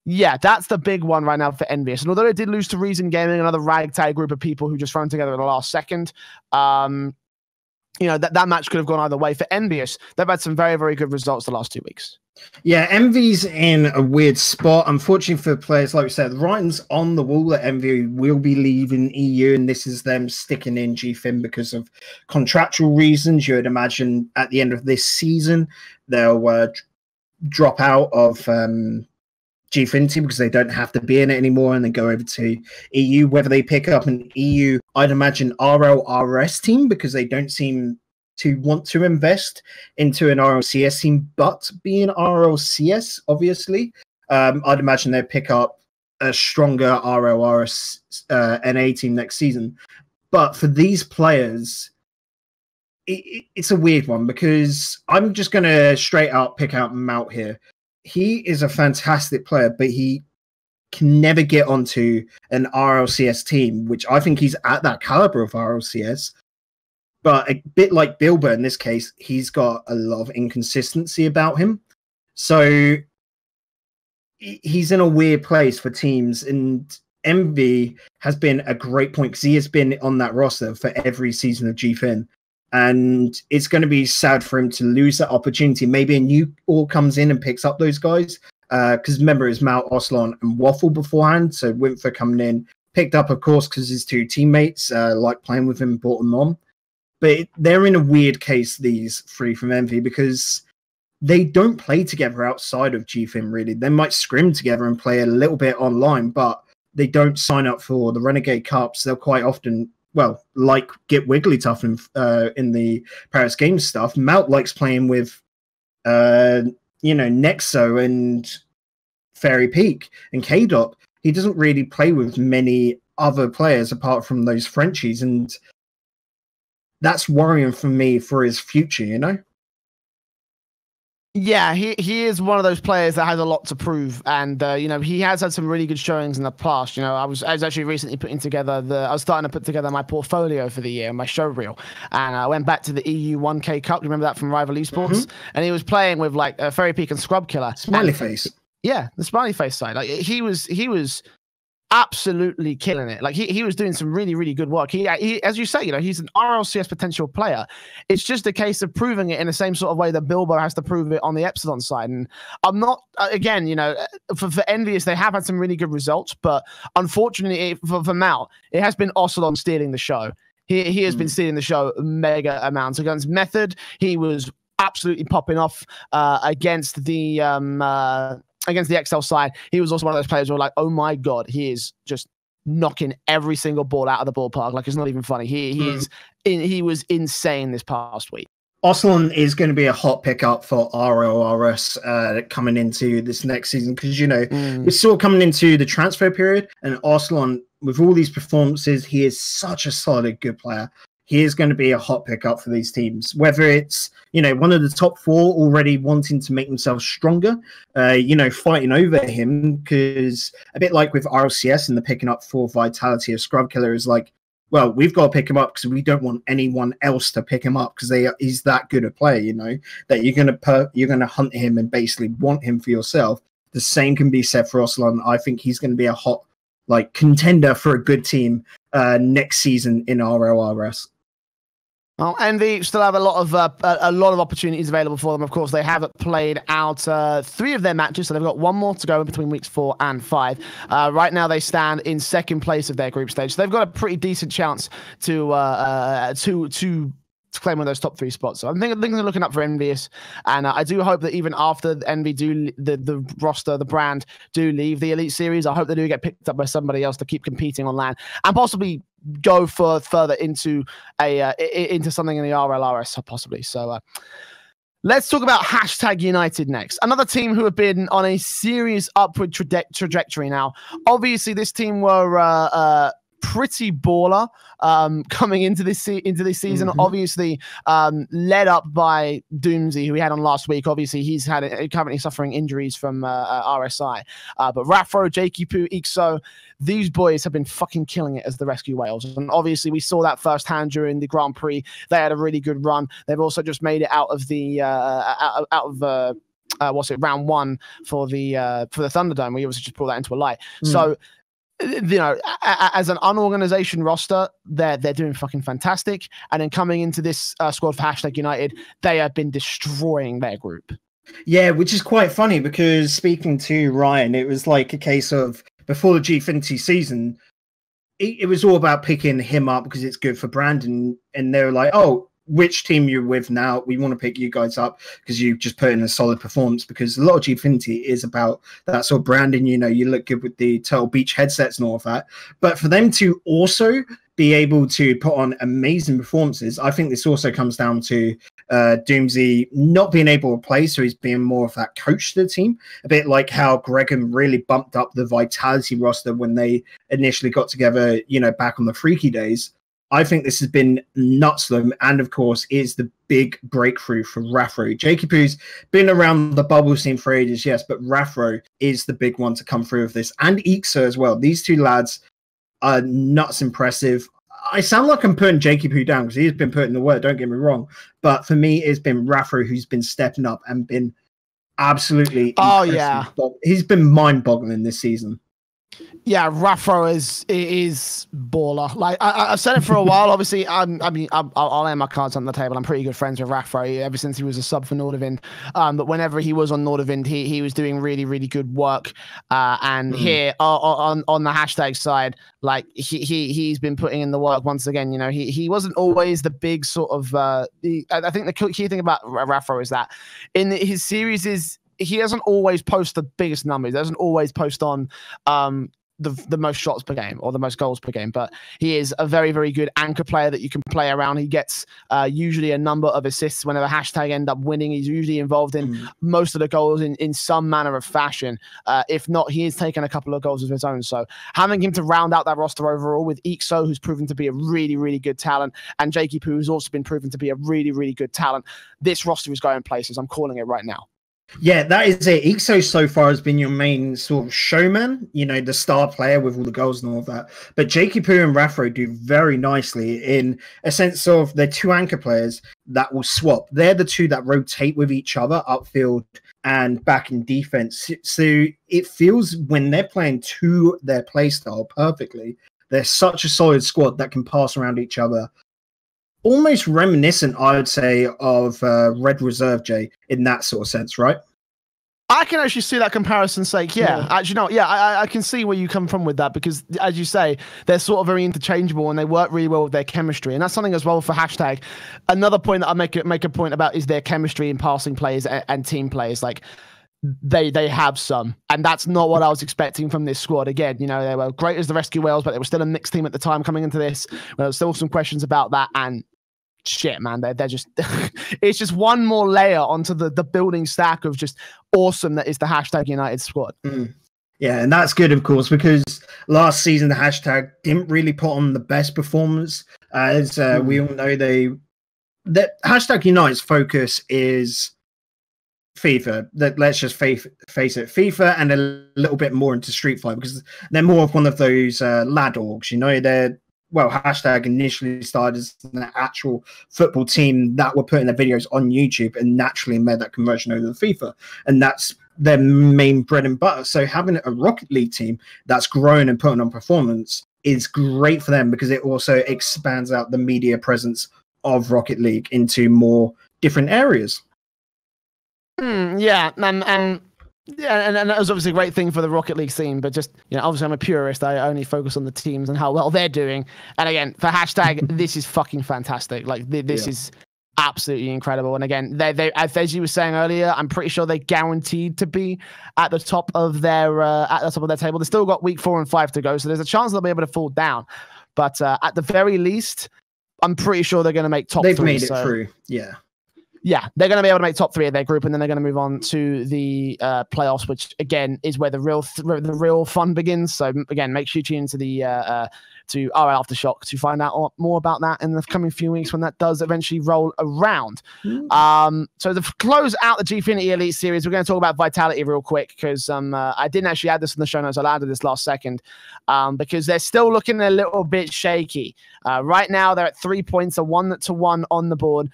Yeah, that's the big one right now for EnVyUs. And although it did lose to Reason Gaming, another ragtag group of people who just thrown together at the last second, you know, that match could have gone either way. For EnVyUs, they've had some very, very good results the last 2 weeks. Yeah, Envy's in a weird spot. Unfortunately for players, like we said, the writing's on the wall that Envy will be leaving EU, and this is them sticking in GFIN because of contractual reasons. You would imagine at the end of this season, they'll drop out of Gfinity because they don't have to be in it anymore, and then go over to EU. Whether they pick up an EU, I'd imagine RLRS team, because they don't seem to want to invest into an RLCS team, but being RLCS, obviously, I'd imagine they'd pick up a stronger RLRS NA team next season. But for these players, it's a weird one, because I'm just going to straight out pick out Mout here. He is a fantastic player, but he can never get onto an RLCS team, which I think he's at that caliber of RLCS. But a bit like Bilbo in this case, he's got a lot of inconsistency about him. So he's in a weird place for teams. And Envy has been a great point, because he has been on that roster for every season of GFIN. And it's going to be sad for him to lose that opportunity. Maybe a new all comes in and picks up those guys. Because remember, it was Mount, Ocelon, and Waffle beforehand. So Winther coming in, picked up, of course, because his two teammates like playing with him, brought him on. But they're in a weird case, these three from Envy, because they don't play together outside of GFIN, really. They might scrim together and play a little bit online, but they don't sign up for the Renegade Cups. They'll quite often, well, like get Wigglytuff in the Paris Games stuff. Mout likes playing with, you know, Nexo and Fairy Peak and K-Dot. He doesn't really play with many other players apart from those Frenchies, and that's worrying for me for his future, you know? Yeah, he is one of those players that has a lot to prove, and you know, he has had some really good showings in the past. You know, I was actually recently putting together I was starting to put together my portfolio for the year, my show reel, and I went back to the EU 1K Cup. You remember that from Rival Esports? And he was playing with like Fairy Peak and Scrub Killer. Smiley face. Yeah, the smiley face side. Like he was absolutely killing it. Like he was doing some really, really good work. He, as you say, you know, he's an RLCS potential player. It's just a case of proving it in the same sort of way that Bilbo has to prove it on the Epsilon side. And I'm not, again, you know, for EnVyUs, they have had some really good results, but unfortunately for Mal, it has been Ocelon stealing the show. He has been stealing the show mega amounts. Against Method, he was absolutely popping off against the XL side. He was also one of those players who were like, oh my god, he is just knocking every single ball out of the ballpark. Like, it's not even funny. He was insane this past week. Arsenal is going to be a hot pickup for RLRS coming into this next season because, you know, we're sort of coming into the transfer period, and Arsenal, with all these performances, he is such a solid, good player. He is going to be a hot pickup for these teams, whether it's, you know, one of the top 4 already wanting to make themselves stronger, you know, fighting over him, because a bit like with RLCS and the picking up for Vitality of Scrub Killer is like, well, we've got to pick him up because we don't want anyone else to pick him up because he's that good a player, you know, that you're gonna hunt him and basically want him for yourself. The same can be said for Oslan. I think he's going to be a hot contender for a good team next season in RLRS. Well, Envy still have a lot of opportunities available for them. Of course, they have played out 3 of their matches, so they've got 1 more to go in between weeks 4 and 5. Right now, they stand in 2nd place of their group stage, so they've got a pretty decent chance to claim one of those top 3 spots. So I think things are looking up for Envious, and I do hope that even after Envy the roster, the brand do leave the Elite Series, I hope they do get picked up by somebody else to keep competing on LAN and possibly go further into something in the RLRS possibly. So let's talk about #United next. Another team who have been on a serious upward trajectory now. Obviously, this team were pretty baller coming into this season. Obviously, led up by Doomsy, who we had on last week. Obviously, he's currently suffering injuries from RSI. But Rafro, JQ, Ixo, these boys have been fucking killing it as the Rescue Whales. And obviously, we saw that firsthand during the Grand Prix. They had a really good run. They've also just made it out of the round 1 for the Thunderdome. We obviously just pulled that into a light. So, you know, as an unorganization roster, they're doing fucking fantastic. And then coming into this squad for #United, they have been destroying their group. Yeah, which is quite funny because speaking to Ryan, it was like a case of before the Gfinity season, it was all about picking him up because it's good for Brandon. And they were like, oh, which team you're with now, we want to pick you guys up because you just put in a solid performance, because a lot of Gfinity is about that sort of branding. You know, you look good with the Turtle Beach headsets and all of that, but for them to also be able to put on amazing performances, I think this also comes down to Doomsy not being able to play, so he's being more of that coach to the team, a bit like how Gregham really bumped up the Vitality roster when they initially got together, you know, back on the Freaky days. I think this has been nuts for them, and of course is the big breakthrough for Rafro. JKP's been around the bubble scene for ages, yes, but Rafro is the big one to come through with this, and Ixo as well. These 2 lads are nuts impressive. I sound like I'm putting JKP down because he's been putting the work, don't get me wrong, but for me it's been Rafro who's been stepping up and been absolutely impressive. Yeah, he's been mind-boggling this season. Yeah, Rafro is baller. Like I've said it for a while. Obviously, I'll lay my cards on the table. I'm pretty good friends with Rafro ever since he was a sub for Nordavind. But whenever he was on Nordavind, he was doing really, really good work. And here on the hashtag side, like he's been putting in the work once again. You know, he wasn't always the big sort of. I think the key thing about Rafro is that in his series he doesn't always post the biggest numbers. He doesn't always post on the most shots per game or the most goals per game, but he is a very, very good anchor player that you can play around. He gets usually a number of assists whenever hashtag end up winning. He's usually involved in most of the goals in some manner of fashion. If not, he has taken a couple of goals of his own. So having him to round out that roster overall with Ixo, who's proven to be a really, really good talent, and Jakey Poo, who's also been proven to be a really, really good talent, this roster is going places. I'm calling it right now. Yeah, that is it. Ixo so far has been your main sort of showman, you know, the star player with all the goals and all of that. But Jakey Poo and Rafro do very nicely in a sense of they're 2 anchor players that will swap. They're the 2 that rotate with each other upfield and back in defense. So it feels when they're playing to their play style perfectly, they're such a solid squad that can pass around each other. Almost reminiscent, I would say, of Red Reserve, Jay, in that sort of sense, right? I can actually see that comparison's sake. Yeah, actually, no, yeah, I can see where you come from with that because, as you say, they're sort of very interchangeable and they work really well with their chemistry, and that's something as well for hashtag. Another point that I make a point about is their chemistry in passing plays and team plays. Like they have some, and that's not what I was expecting from this squad. Again, you know, they were great as the Rescue Whales, but they were still a mixed team at the time coming into this. There was still some questions about that, and shit, man. They're just it's just one more layer onto the building stack of just awesome that is the hashtag United squad. Yeah, and that's good, of course, because last season the hashtag didn't really put on the best performance. As we all know, that hashtag United's focus is FIFA. Let's just face it, FIFA, and a little bit more into Street Fighter, because they're more of one of those lad orgs. You know, hashtag initially started as an actual football team that were putting their videos on YouTube and naturally made that conversion over to FIFA, and that's their main bread and butter. So having a Rocket League team that's grown and putting on performance is great for them, because it also expands out the media presence of Rocket League into more different areas. Yeah, and that was obviously a great thing for the Rocket League scene, but just, you know, obviously I'm a purist. I only focus on the teams and how well they're doing. And again, for hashtag, this is fucking fantastic. Like, this is absolutely incredible. And again, they as you were saying earlier, I'm pretty sure they guaranteed to be at the top of their table. They've still got week 4 and 5 to go, so there's a chance they'll be able to fall down. But at the very least, I'm pretty sure they're going to make top 3. They've made it through, Yeah, they're going to be able to make top 3 of their group, and then they're going to move on to the playoffs, which again is where the real fun begins. So again, make sure you tune into the to RLAfterShock to find out more about that in the coming few weeks when that does eventually roll around. So to close out the Gfinity Elite Series, we're going to talk about Vitality real quick, because I didn't actually add this in the show notes. I added this last second because they're still looking a little bit shaky. Right now, they're at 3 points, a 1-1 on the board.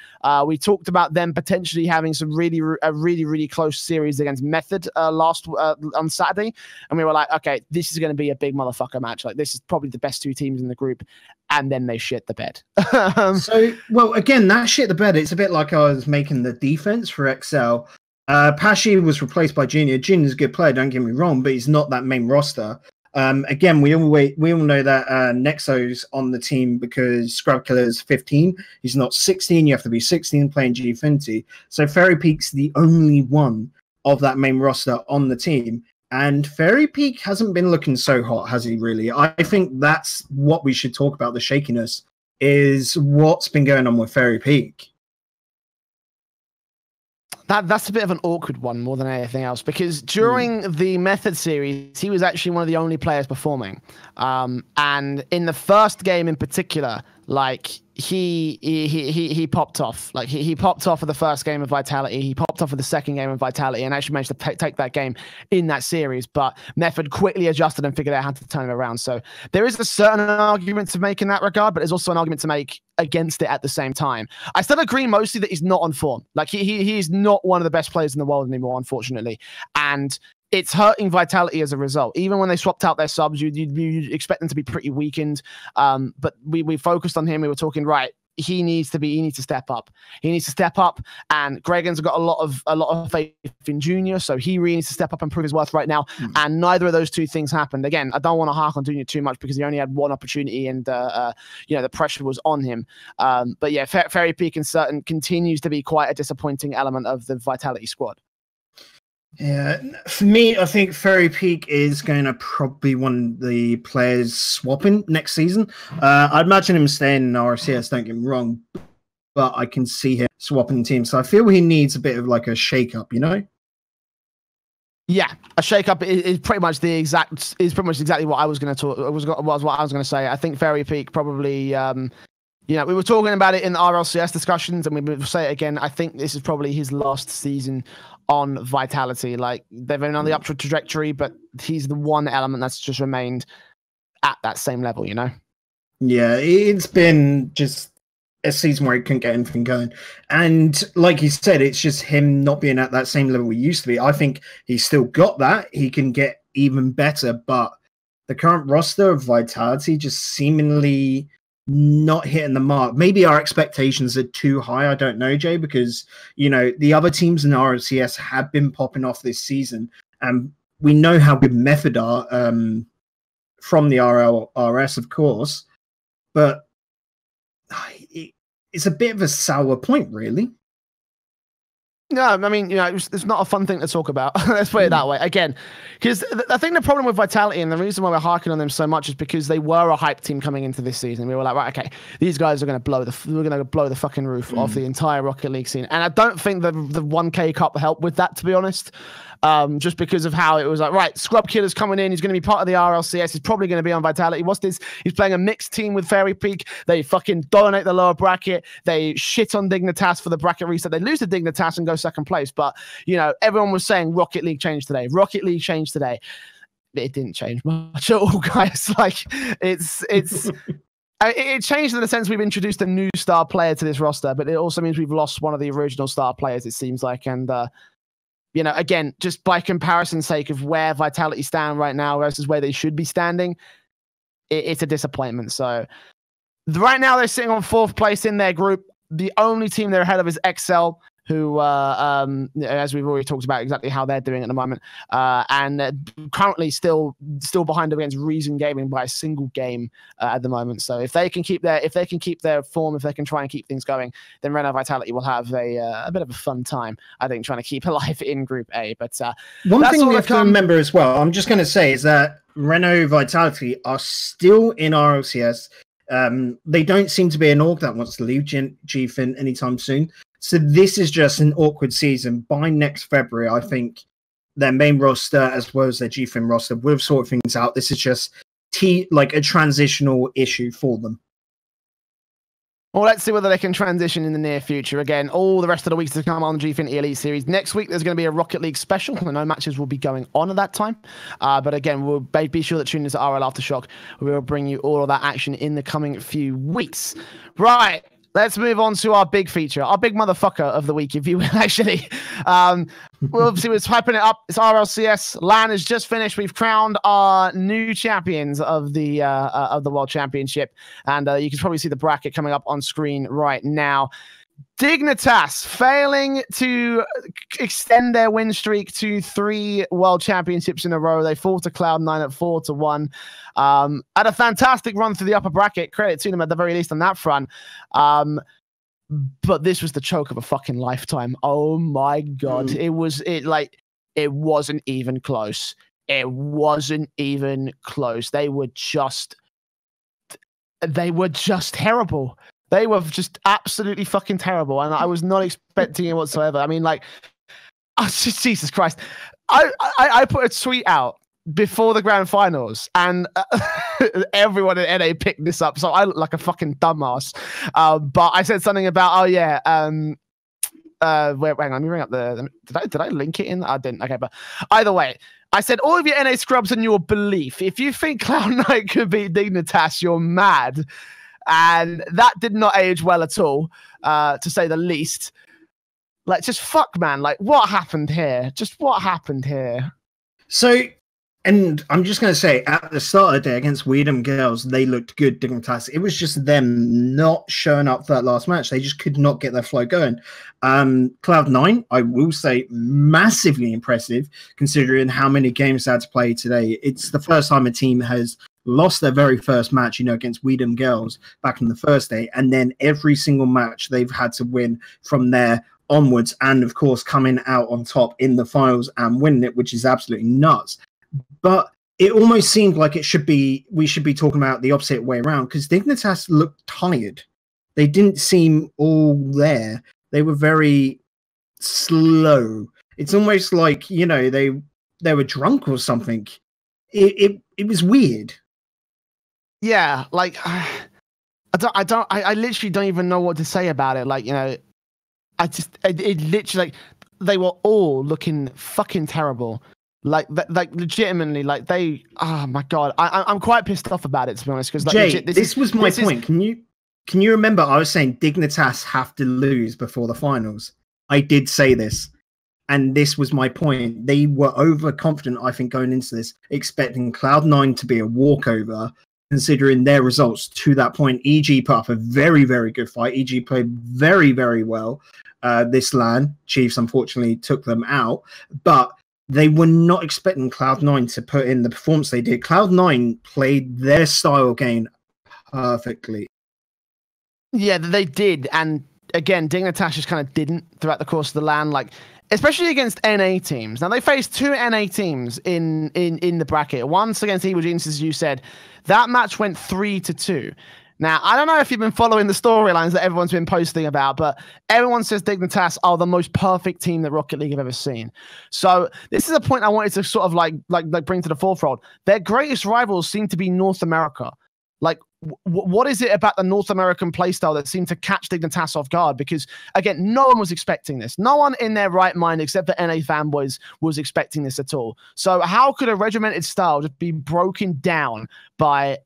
We talked about them potentially having some really close series against Method on Saturday, and we were like, okay, this is going to be a big motherfucker match. Like, this is probably the best 2 teams in the group, and then they shit the bed. So, well, again, that shit the bed. It's a bit like I was making the defense for XL. Pashi was replaced by Junior. Junior's a good player, don't get me wrong, but he's not that main roster. Again, we all know that Nexo's on the team because Scrub Killer's 15. He's not 16. You have to be 16 playing Gfinity. So Fairy Peak's the only one of that main roster on the team. And Fairy Peak hasn't been looking so hot, has he really? I think that's what we should talk about, the shakiness, is what's been going on with Fairy Peak. That's a bit of an awkward one more than anything else, because during the Method series, he was actually one of the only players performing. And in the first game in particular, like he popped off. Like he popped off of the first game of Vitality. He popped off of the second game of Vitality and actually managed to take that game in that series. But Method quickly adjusted and figured out how to turn it around. So there is a certain argument to make in that regard, but there's also an argument to make against it at the same time. I still agree mostly that he's not on form. Like he is not one of the best players in the world anymore, unfortunately. And it's hurting Vitality as a result. Even when they swapped out their subs, you'd expect them to be pretty weakened. But we focused on him. We were talking, right, he needs to step up. He needs to step up. And Gregan's got a lot of faith in Junior, so he really needs to step up and prove his worth right now. And neither of those two things happened. Again, I don't want to hark on Junior too much because he only had one opportunity, and the pressure was on him. But yeah, Fairy Peak continues to be quite a disappointing element of the Vitality squad. Yeah, for me, I think Fairy Peak is going to probably one of the players swapping next season. I'd imagine him staying in RLCS, don't get me wrong, but I can see him swapping teams. So I feel he needs a bit of like a shake-up, you know? Yeah, a shake-up is pretty much exactly what I was going to talk. Was what I was going to say. I think Fairy Peak probably. We were talking about it in the RLCS discussions, and we will say it again. I think this is probably his last season on Vitality. Like, they've been on the upward trajectory, but he's the one element that's just remained at that same level, you know? Yeah, it's been just a season where he couldn't get anything going. And like you said, it's just him not being at that same level he used to be. I think he's still got that. He can get even better, but the current roster of Vitality just seemingly not hitting the mark. Maybe our expectations are too high. I don't know, Jay, because, the other teams in RLCS have been popping off this season. And we know how good Method are from the RLRS, of course. But it's a bit of a sour point, really. No, I mean, it's not a fun thing to talk about. Let's put it that way. Again, because I think the problem with Vitality and the reason why we're harking on them so much is because they were a hype team coming into this season. We were like, right, okay, these guys are going to blow the fucking roof off the entire Rocket League scene. And I don't think the 1K Cup helped with that, to be honest. Just because of how it was like, right, Scrub Killer's coming in. He's going to be part of the RLCS. He's probably going to be on Vitality. What's this? He's playing a mixed team with Fairy Peak. They fucking dominate the lower bracket. They shit on Dignitas for the bracket reset. They lose to Dignitas and go second place. But, everyone was saying Rocket League changed today. Rocket League changed today. It didn't change much at all, guys. Like, it changed in the sense we've introduced a new star player to this roster, but it also means we've lost one of the original star players, it seems like. And, again, just by comparison's sake of where Vitality stand right now versus where they should be standing, it's a disappointment. So right now they're sitting on 4th place in their group. The only team they're ahead of is XL, who, as we've already talked about exactly how they're doing at the moment, and currently still behind against Reason Gaming by a single game at the moment. So if they can keep their form, if they can try and keep things going, then Renault Vitality will have a bit of a fun time, I think, trying to keep alive in Group A. But one thing we have to remember as well, I'm just going to say, is that Renault Vitality are still in RLCS. They don't seem to be an org that wants to leave GFIN anytime soon. So this is just an awkward season. By next February, I think their main roster, as well as their GFIN roster, will have sorted things out. This is just like a transitional issue for them. Well, let's see whether they can transition in the near future. Again, all the rest of the weeks to come on the Gfinity Elite Series. Next week, there's going to be a Rocket League special. No matches will be going on at that time. But again, we'll be sure that tune in to RLAfterShock. We will bring you all of that action in the coming few weeks. Right. Let's move on to our big feature, our big motherfucker of the week, if you will, actually. We'll obviously, we're hyping it up. It's RLCS. LAN has just finished. We've crowned our new champions of the World Championship. And you can probably see the bracket coming up on screen right now. Dignitas failing to extend their win streak to 3 World Championships in a row. They fall to Cloud9 at 4-1. Had a fantastic run through the upper bracket. Credit to them at the very least on that front. But this was the choke of a fucking lifetime. Oh my God. It wasn't even close. It wasn't even close. They were just terrible. They were just absolutely fucking terrible, and I was not expecting it whatsoever. I mean, like, Jesus Christ. I put a tweet out before the grand finals, and everyone at NA picked this up, so I look like a fucking dumbass. But I said something about, wait, hang on, let me bring up did I link it in? I didn't. Okay, but either way, I said, all of your NA scrubs and your belief. If you think Cloud9 could beat Dignitas, you're mad. And that did not age well at all, to say the least. Like, just fuck, man. Like, what happened here? Just what happened here? So, and I'm just going to say, at the start of the day against Weedham Girls, they looked good, Dignitas. It was just them not showing up for that last match. They just could not get their flow going. Cloud9, I will say, massively impressive, considering how many games they had to play today. It's the first time a team has lost their very first match, against Weedham Girls back on the first day, and then every single match they've had to win from there onwards, and of course coming out on top in the finals and winning it, which is absolutely nuts. But it almost seemed like we should be talking about the opposite way around, because Dignitas looked tired. They didn't seem all there. They were very slow. It's almost like, they were drunk or something. It was weird. Yeah, like I literally don't even know what to say about it. Like, it literally, like, they were all looking fucking terrible. Like legitimately, like oh my God, I'm quite pissed off about it, to be honest. Because, like, Jay, this was my point. Can you remember I was saying Dignitas have to lose before the finals? I did say this. And this was my point. They were overconfident, I think, going into this, expecting Cloud9 to be a walkover, considering their results to that point. EG put up a very, very good fight. EG played very, very well this LAN. Chiefs, unfortunately, took them out. But they were not expecting Cloud9 to put in the performance they did. Cloud9 played their style game perfectly. Yeah, they did. And again, Dignitas just kind of didn't throughout the course of the LAN, like, especially against NA teams. Now, they faced 2 NA teams in the bracket. Once against Evil Geniuses, as you said. That match went 3-2. Now, I don't know if you've been following the storylines that everyone's been posting about, but everyone says Dignitas are the most perfect team that Rocket League have ever seen. So this is a point I wanted to sort of like bring to the forefront. Their greatest rivals seem to be North America. Like, what is it about the North American playstyle that seemed to catch Dignitas off guard? Because, again, no one was expecting this. No one in their right mind, except for NA fanboys, was expecting this at all. So how could a regimented style just be broken down by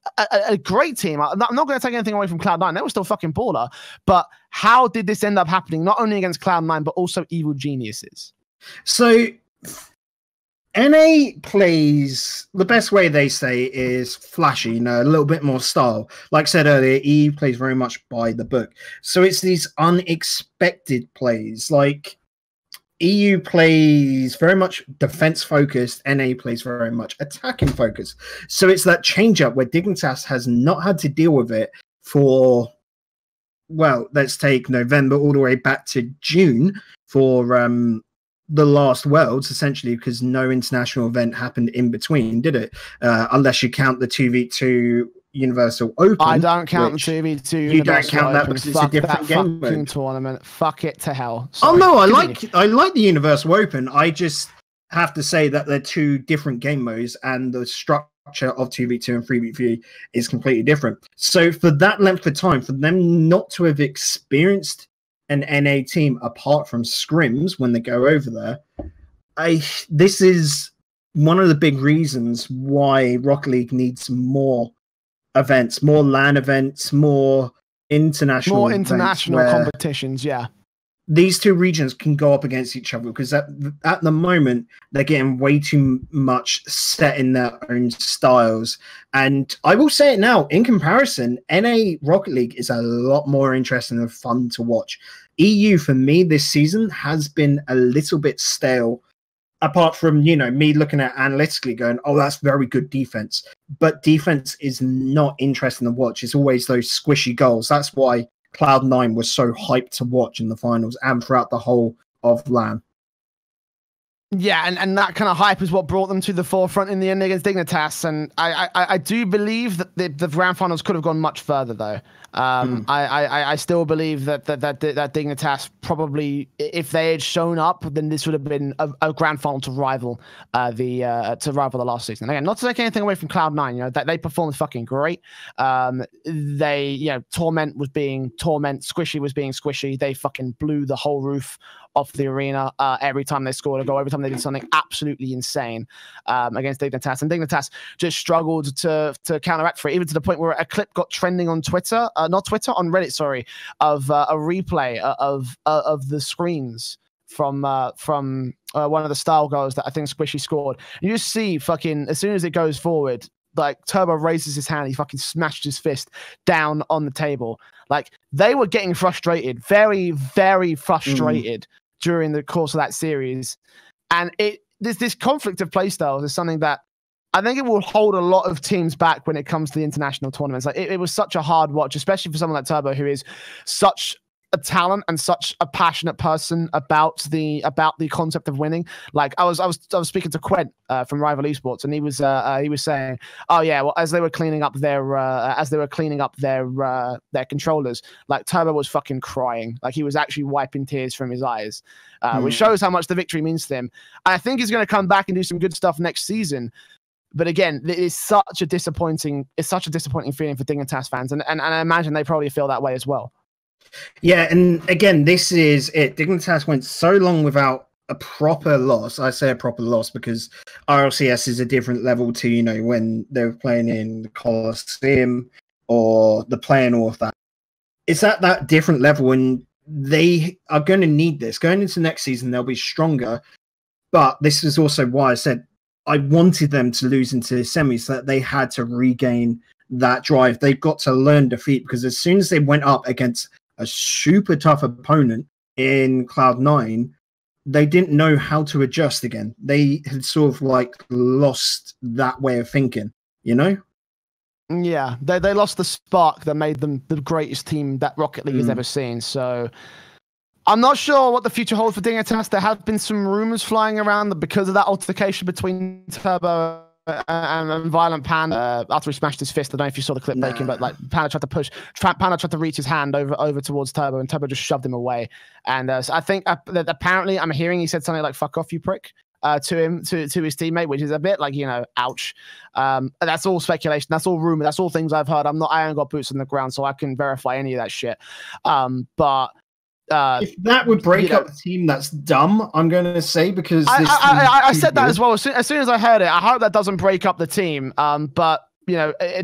a great team? I'm not going to take anything away from Cloud9. They were still fucking baller. But how did this end up happening, not only against Cloud9, but also Evil Geniuses? So NA plays, the best way they say is flashy, you know, a little bit more style. Like I said earlier, EU plays very much by the book. So it's these unexpected plays. Like EU plays very much defense focused, NA plays very much attacking focused. So it's that change up where Dignitas has not had to deal with it for, well, let's take November all the way back to June for the last Worlds, essentially, because no international event happened in between, did it? Unless you count the 2v2 Universal Open. I don't count the 2v2. You don't count that because it's a different game mode. Tournament. Fuck it to hell. Sorry. Oh no, I like the Universal Open. I just have to say that they're 2 different game modes, and the structure of 2v2 and 3v3 is completely different. So for that length of time, for them not to have experienced an NA team apart from scrims when they go over there, this is one of the big reasons why Rocket League needs more events, more LAN events, more international competitions. Yeah, these 2 regions can go up against each other, because at the moment they're getting way too much set in their own styles. And I will say it now, in comparison, NA Rocket League is a lot more interesting and fun to watch. EU for me this season has been a little bit stale, apart from, you know, me looking at analytically going, oh, that's very good defense. But defense is not interesting to watch. It's always those squishy goals. That's why Cloud9 was so hyped to watch in the finals and throughout the whole of LAN. Yeah, and that kind of hype is what brought them to the forefront in the end against Dignitas. And I do believe that the grand finals could have gone much further, though. I still believe that Dignitas probably, if they had shown up, then this would have been a grand final to rival the last season. Again, not to take anything away from Cloud9, you know, that they performed fucking great. They, you know, Torment was being Torment, Squishy was being Squishy. They fucking blew the whole roof off the arena every time they scored a goal, every time they did something absolutely insane against Dignitas. And Dignitas just struggled to counteract for it, even to the point where a clip got trending on Twitter, not Twitter, on Reddit, sorry, of a replay of the screens from one of the style goals that I think Squishy scored. And you just see fucking, as soon as it goes forward, like Turbo raises his hand, he fucking smashed his fist down on the table. Like, they were getting frustrated, very, very frustrated during the course of that series. And this conflict of playstyles is something that I think it will hold a lot of teams back when it comes to the international tournaments. Like, it was such a hard watch, especially for someone like Turbo, who is such a talent and such a passionate person about the concept of winning. Like, I was speaking to Quent from Rival Esports, and he was saying, oh yeah, well, as they were cleaning up their controllers, like, Turbo was fucking crying. Like, he was actually wiping tears from his eyes, which shows how much the victory means to him. I think he's going to come back and do some good stuff next season. But again, it's such a disappointing feeling for Dignitas fans, and I imagine they probably feel that way as well. Yeah, and again, this is it. Dignitas went so long without a proper loss. I say a proper loss because RLCS is a different level to, you know, when they were playing in the Coliseum or the play and all of that. It's at that different level, and they are going to need this. Going into next season, they'll be stronger. But this is also why I said I wanted them to lose into the semis, so that they had to regain that drive. They've got to learn defeat, because as soon as they went up against a super tough opponent in Cloud9, they didn't know how to adjust again. They had sort of like lost that way of thinking, you know? Yeah, they lost the spark that made them the greatest team that Rocket League has ever seen. So I'm not sure what the future holds for Dignitas. There have been some rumors flying around that because of that altercation between Turbo and Violent Panda after he smashed his fist. I don't know if you saw the clip breaking, but like Panda tried to reach his hand over towards Turbo, and Turbo just shoved him away. And so I think that apparently I'm hearing he said something like "fuck off, you prick." To his teammate, which is a bit like, ouch. That's all speculation. That's all rumor. That's all things I've heard. I haven't got boots on the ground, so I can verify any of that shit. But if that would break up a team, that's dumb. I'm going to say, because I said that as well. As soon as I heard it, I hope that doesn't break up the team. But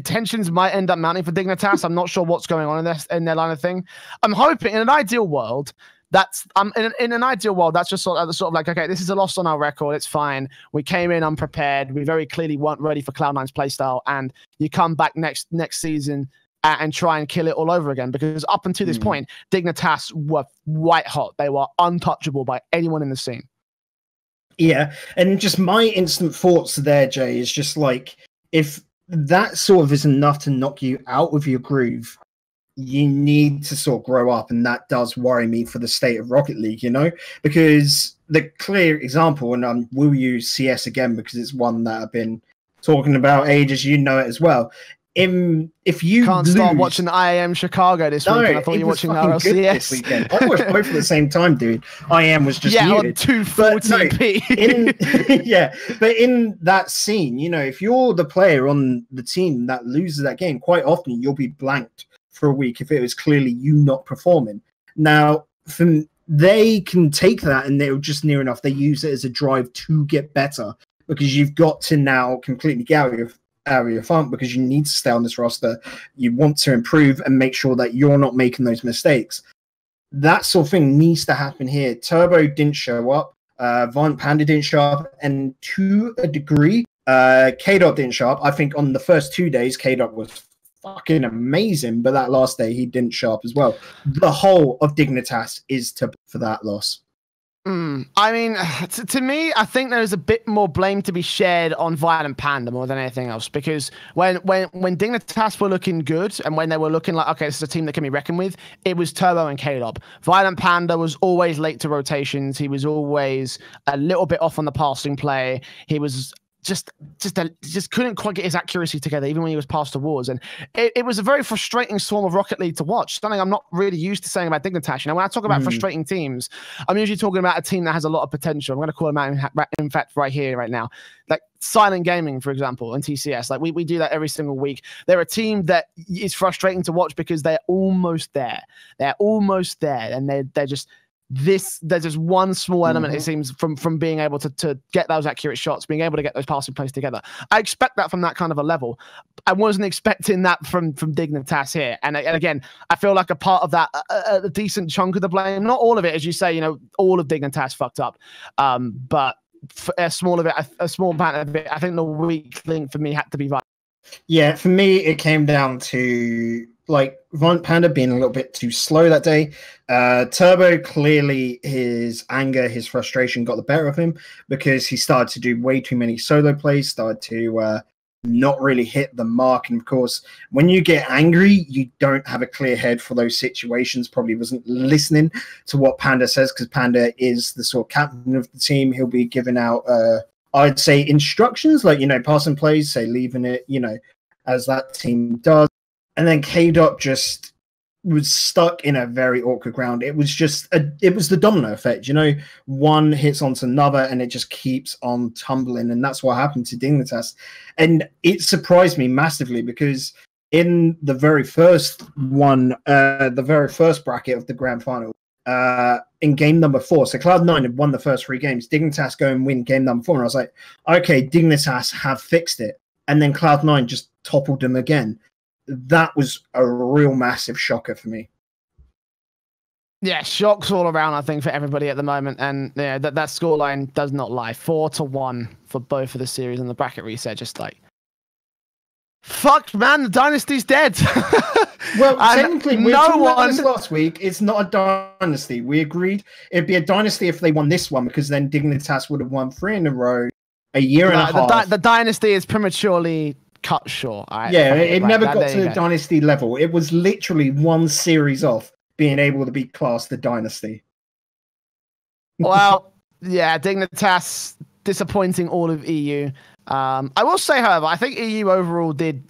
tensions might end up mounting for Dignitas. I'm not sure what's going on in their line of thing. I'm hoping in an ideal world. That's in an ideal world, that's just sort of like, okay, this is a loss on our record. It's fine. We came in unprepared. We very clearly weren't ready for Cloud9's playstyle, and you come back next season and try and kill it all over again. Because up until this point, Dignitas were white hot. They were untouchable by anyone in the scene. Yeah, and just my instant thoughts there, Jay, is just like, if that sort of is enough to knock you out of your groove, you need to sort of grow up, and that does worry me for the state of Rocket League, because the clear example, and we'll use CS again because it's one that I've been talking about ages, it as well. If you can't start watching IAM Chicago this weekend. I thought you were watching RLCS this weekend. I watched both at the same time, dude. IAM was just muted. On 240p. But in that scene, if you're the player on the team that loses that game, quite often you'll be blanked for a week if it was clearly you not performing. Now, they can take that, and they're just near enough. They use it as a drive to get better, because you've got to now completely get out of your funk, because you need to stay on this roster. You want to improve and make sure that you're not making those mistakes. That sort of thing needs to happen here. Turbo didn't show up. Violent Panda didn't show up. And to a degree, K-Dot didn't show up. I think on the first 2 days, K-Dot was fucking amazing, but that last day he didn't show up as well. The whole of Dignitas is for that loss. I mean, to me, I think there's a bit more blame to be shared on Violent Panda more than anything else, because when Dignitas were looking good, and when they were looking like, okay, this is a team that can be reckoned with, it was Turbo and K-Dot. Violent Panda was always late to rotations. He was always a little bit off on the passing play. He was just couldn't quite get his accuracy together, even when he was past the wars. And it was a very frustrating swarm of Rocket League to watch. Something I'm not really used to saying about Dignitas. When I talk about frustrating teams, I'm usually talking about a team that has a lot of potential. I'm going to call them out, in fact, right here, right now. Like Silent Gaming, for example, and TCS. Like we do that every single week. They're a team that is frustrating to watch because they're almost there. They're almost there, and they're just... there's just one small element, it seems, from being able to get those accurate shots, being able to get those passing plays together. I expect that from that kind of a level. I wasn't expecting that from Dignitas here. And again, I feel like a part of that, a decent chunk of the blame, not all of it, as you say, all of Dignitas fucked up. But for a small part of it, I think the weak link for me had to be Violent. Yeah, for me, it came down to Violent Panda being a little bit too slow that day. Turbo, clearly his anger, his frustration got the better of him, because he started to do way too many solo plays, started to not really hit the mark. And of course, when you get angry, you don't have a clear head for those situations. Probably wasn't listening to what Panda says, because Panda is the sort of captain of the team. He'll be giving out, I'd say, instructions, like, passing plays, say leaving it, as that team does. And then K-Dot just was stuck in a very awkward ground. It was just it was the domino effect, one hits onto another, and it just keeps on tumbling. And that's what happened to Dignitas. And it surprised me massively, because in the very first one, the very first bracket of the grand final, in game number 4, so Cloud9 had won the first 3 games. Dignitas go and win game number 4, and I was like, okay, Dignitas have fixed it. And then Cloud9 just toppled them again. That was a real massive shocker for me. Yeah, shocks all around, I think, for everybody at the moment. And yeah, that scoreline does not lie. 4-1 for both of the series, and the bracket reset just like, fuck, man, the dynasty's dead. Well, technically, we talked about this last week. It's not a dynasty. We agreed it'd be a dynasty if they won this one, because then Dignitas would have won 3 in a row, a year and a half. The dynasty is prematurely cut short. Yeah, it never got to the dynasty level. It was literally one series off being able to be classed the dynasty. Well, yeah, Dignitas disappointing all of EU. I will say, however, I think EU overall did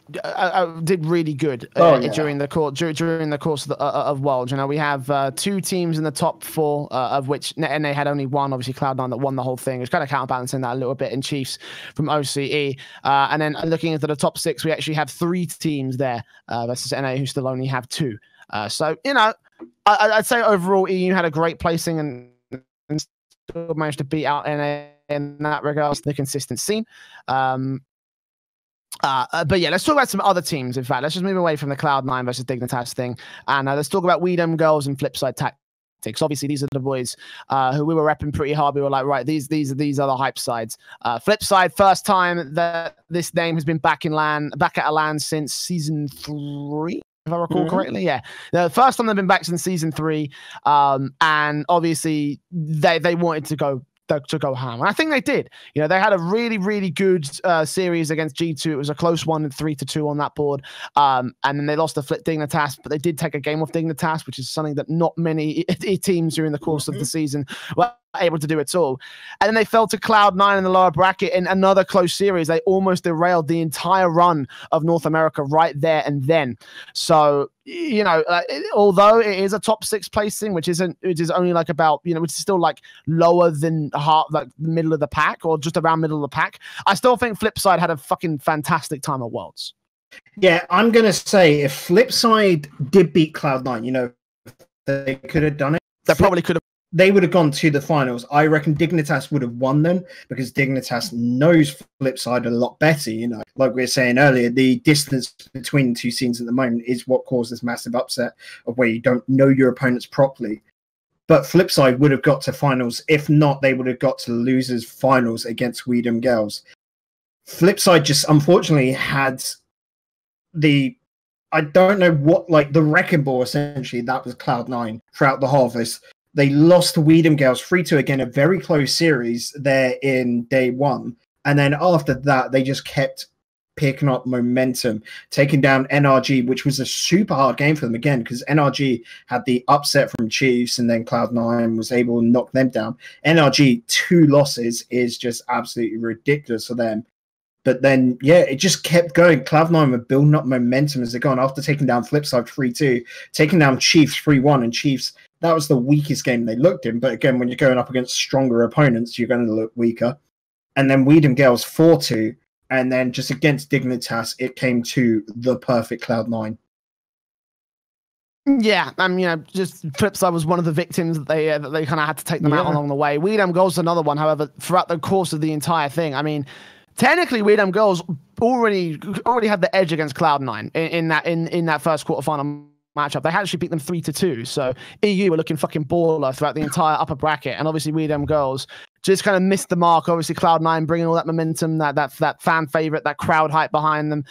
really good during the course of Worlds. You know, we have 2 teams in the top 4, of which NA had only one, obviously Cloud9, that won the whole thing. It's kind of counterbalancing that a little bit in Chiefs from OCE. And then looking into the top 6, we actually have 3 teams there versus NA who still only have 2. So, you know, I'd say overall EU had a great placing and still managed to beat out NA in that regards to the consistent scene. But yeah, let's talk about some other teams. In fact, let's just move away from the Cloud9 versus Dignitas thing, and let's talk about Weedham Girls and Flipside Tactics. Obviously, these are the boys who we were repping pretty hard. We were like, right, these are the hype sides. Flipside, first time that this name has been back at a LAN since season 3. If I recall correctly, yeah, the first time they've been back since season 3, and obviously they wanted to go ham, and I think they did. You know, they had a really good series against G2. It was a close one, 3-2 on that board, and then they lost to Dignitas, but they did take a game off Dignitas, which is something that not many teams during the course of the season were able to do at all. And then they fell to Cloud9 in the lower bracket in another close series. They almost derailed the entire run of North America right there and then. So, you know, although it is a top 6 placing, which is only like about, you know, which is still like lower than like the middle of the pack, or just around middle of the pack, I still think Flipside had a fucking fantastic time at Worlds. Yeah, I'm gonna say if Flipside did beat Cloud9, you know, they could have done it. They probably could have. They would have gone to the finals. I reckon Dignitas would have won them because Dignitas knows Flipside a lot better. You know, like we were saying earlier, the distance between the 2 scenes at the moment is what caused this massive upset of where you don't know your opponents properly. But Flipside would have got to finals. If not, they would have got to losers finals against Weedham Girls. Flipside just unfortunately had I don't know what, like the wrecking ball essentially, that was Cloud9 throughout the whole of this. They lost to Weedham Girls 3-2 again, a very close series there in day 1. And then after that, they just kept picking up momentum, taking down NRG, which was a super hard game for them again, because NRG had the upset from Chiefs and then Cloud9 was able to knock them down. NRG, 2 losses is just absolutely ridiculous for them. But then, yeah, it just kept going. Cloud9 were building up momentum as they're going after taking down Flipside 3-2, taking down Chiefs 3-1, and Chiefs, that was the weakest game they looked in. But again, when you're going up against stronger opponents, you're going to look weaker. And then Weedham Girls 4-2. And then just against Dignitas, it came to the perfect Cloud9. Yeah, you know, just Flipside was one of the victims that they kind of had to take them out along the way. Weedham Girls another one, however, throughout the course of the entire thing. I mean, technically, Weedham Girls already had the edge against Cloud9 in that first quarterfinal matchup. They actually beat them 3-2. So EU were looking fucking baller throughout the entire upper bracket, and obviously Weedham Girls just kind of missed the mark. Obviously Cloud9 bringing all that momentum, that fan favorite, that crowd hype behind them,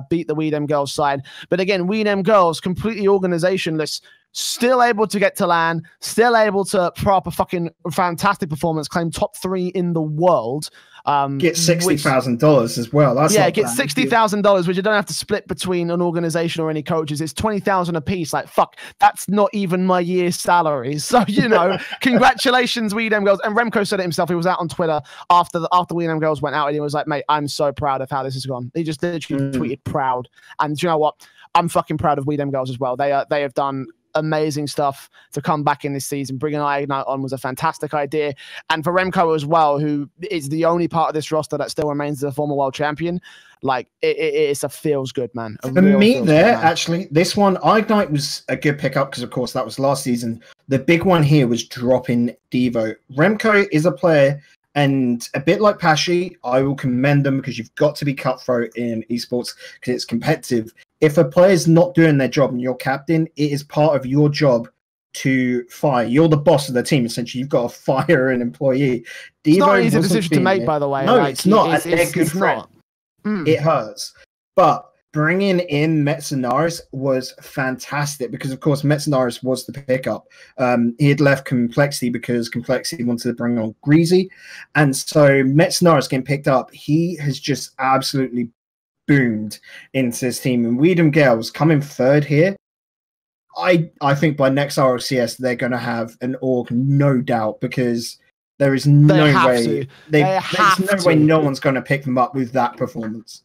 beat the Weedham Girls side. But again, Weedham Girls completely organizationless, still able to get to LAN, still able to prop a fucking fantastic performance, claim top 3 in the world. Get $60,000 as well. That's get $60,000, which you don't have to split between an organization or any coaches. It's $20,000 a piece. Like, fuck, that's not even my year's salary. So, you know, congratulations, Weedham Girls. And Remco said it himself. He was out on Twitter after Weedham Girls went out, and he was like, mate, I'm so proud of how this has gone. He just literally tweeted proud. And you know what? I'm fucking proud of Weedham Girls as well. They have done amazing stuff to come back in this season. Bringing Ignite on was a fantastic idea, and for Remco as well, who is the only part of this roster that still remains a former world champion. Like, it's a feels good, man. For me there, actually, this one, Ignite was a good pickup because, of course, that was last season. The big one here was dropping Devo. Remco is a player, and a bit like Pashi, I will commend them because you've got to be cutthroat in esports because it's competitive. If a player's not doing their job and you're captain, it is part of your job to fire. You're the boss of the team, essentially. You've got to fire an employee. It's not an easy decision to make, by the way. No, like, it's not. It's not. It hurts. But bringing in Metzenaris was fantastic because, of course, Metzenaris was the pickup. He had left Complexity because Complexity wanted to bring on Greasy. And so Metzenaris getting picked up, he has just absolutely boomed into this team. And Weedham Gales coming third here. I think by next RLCS they're going to have an org, no doubt, because there is no way there's no way no one's going to pick them up with that performance.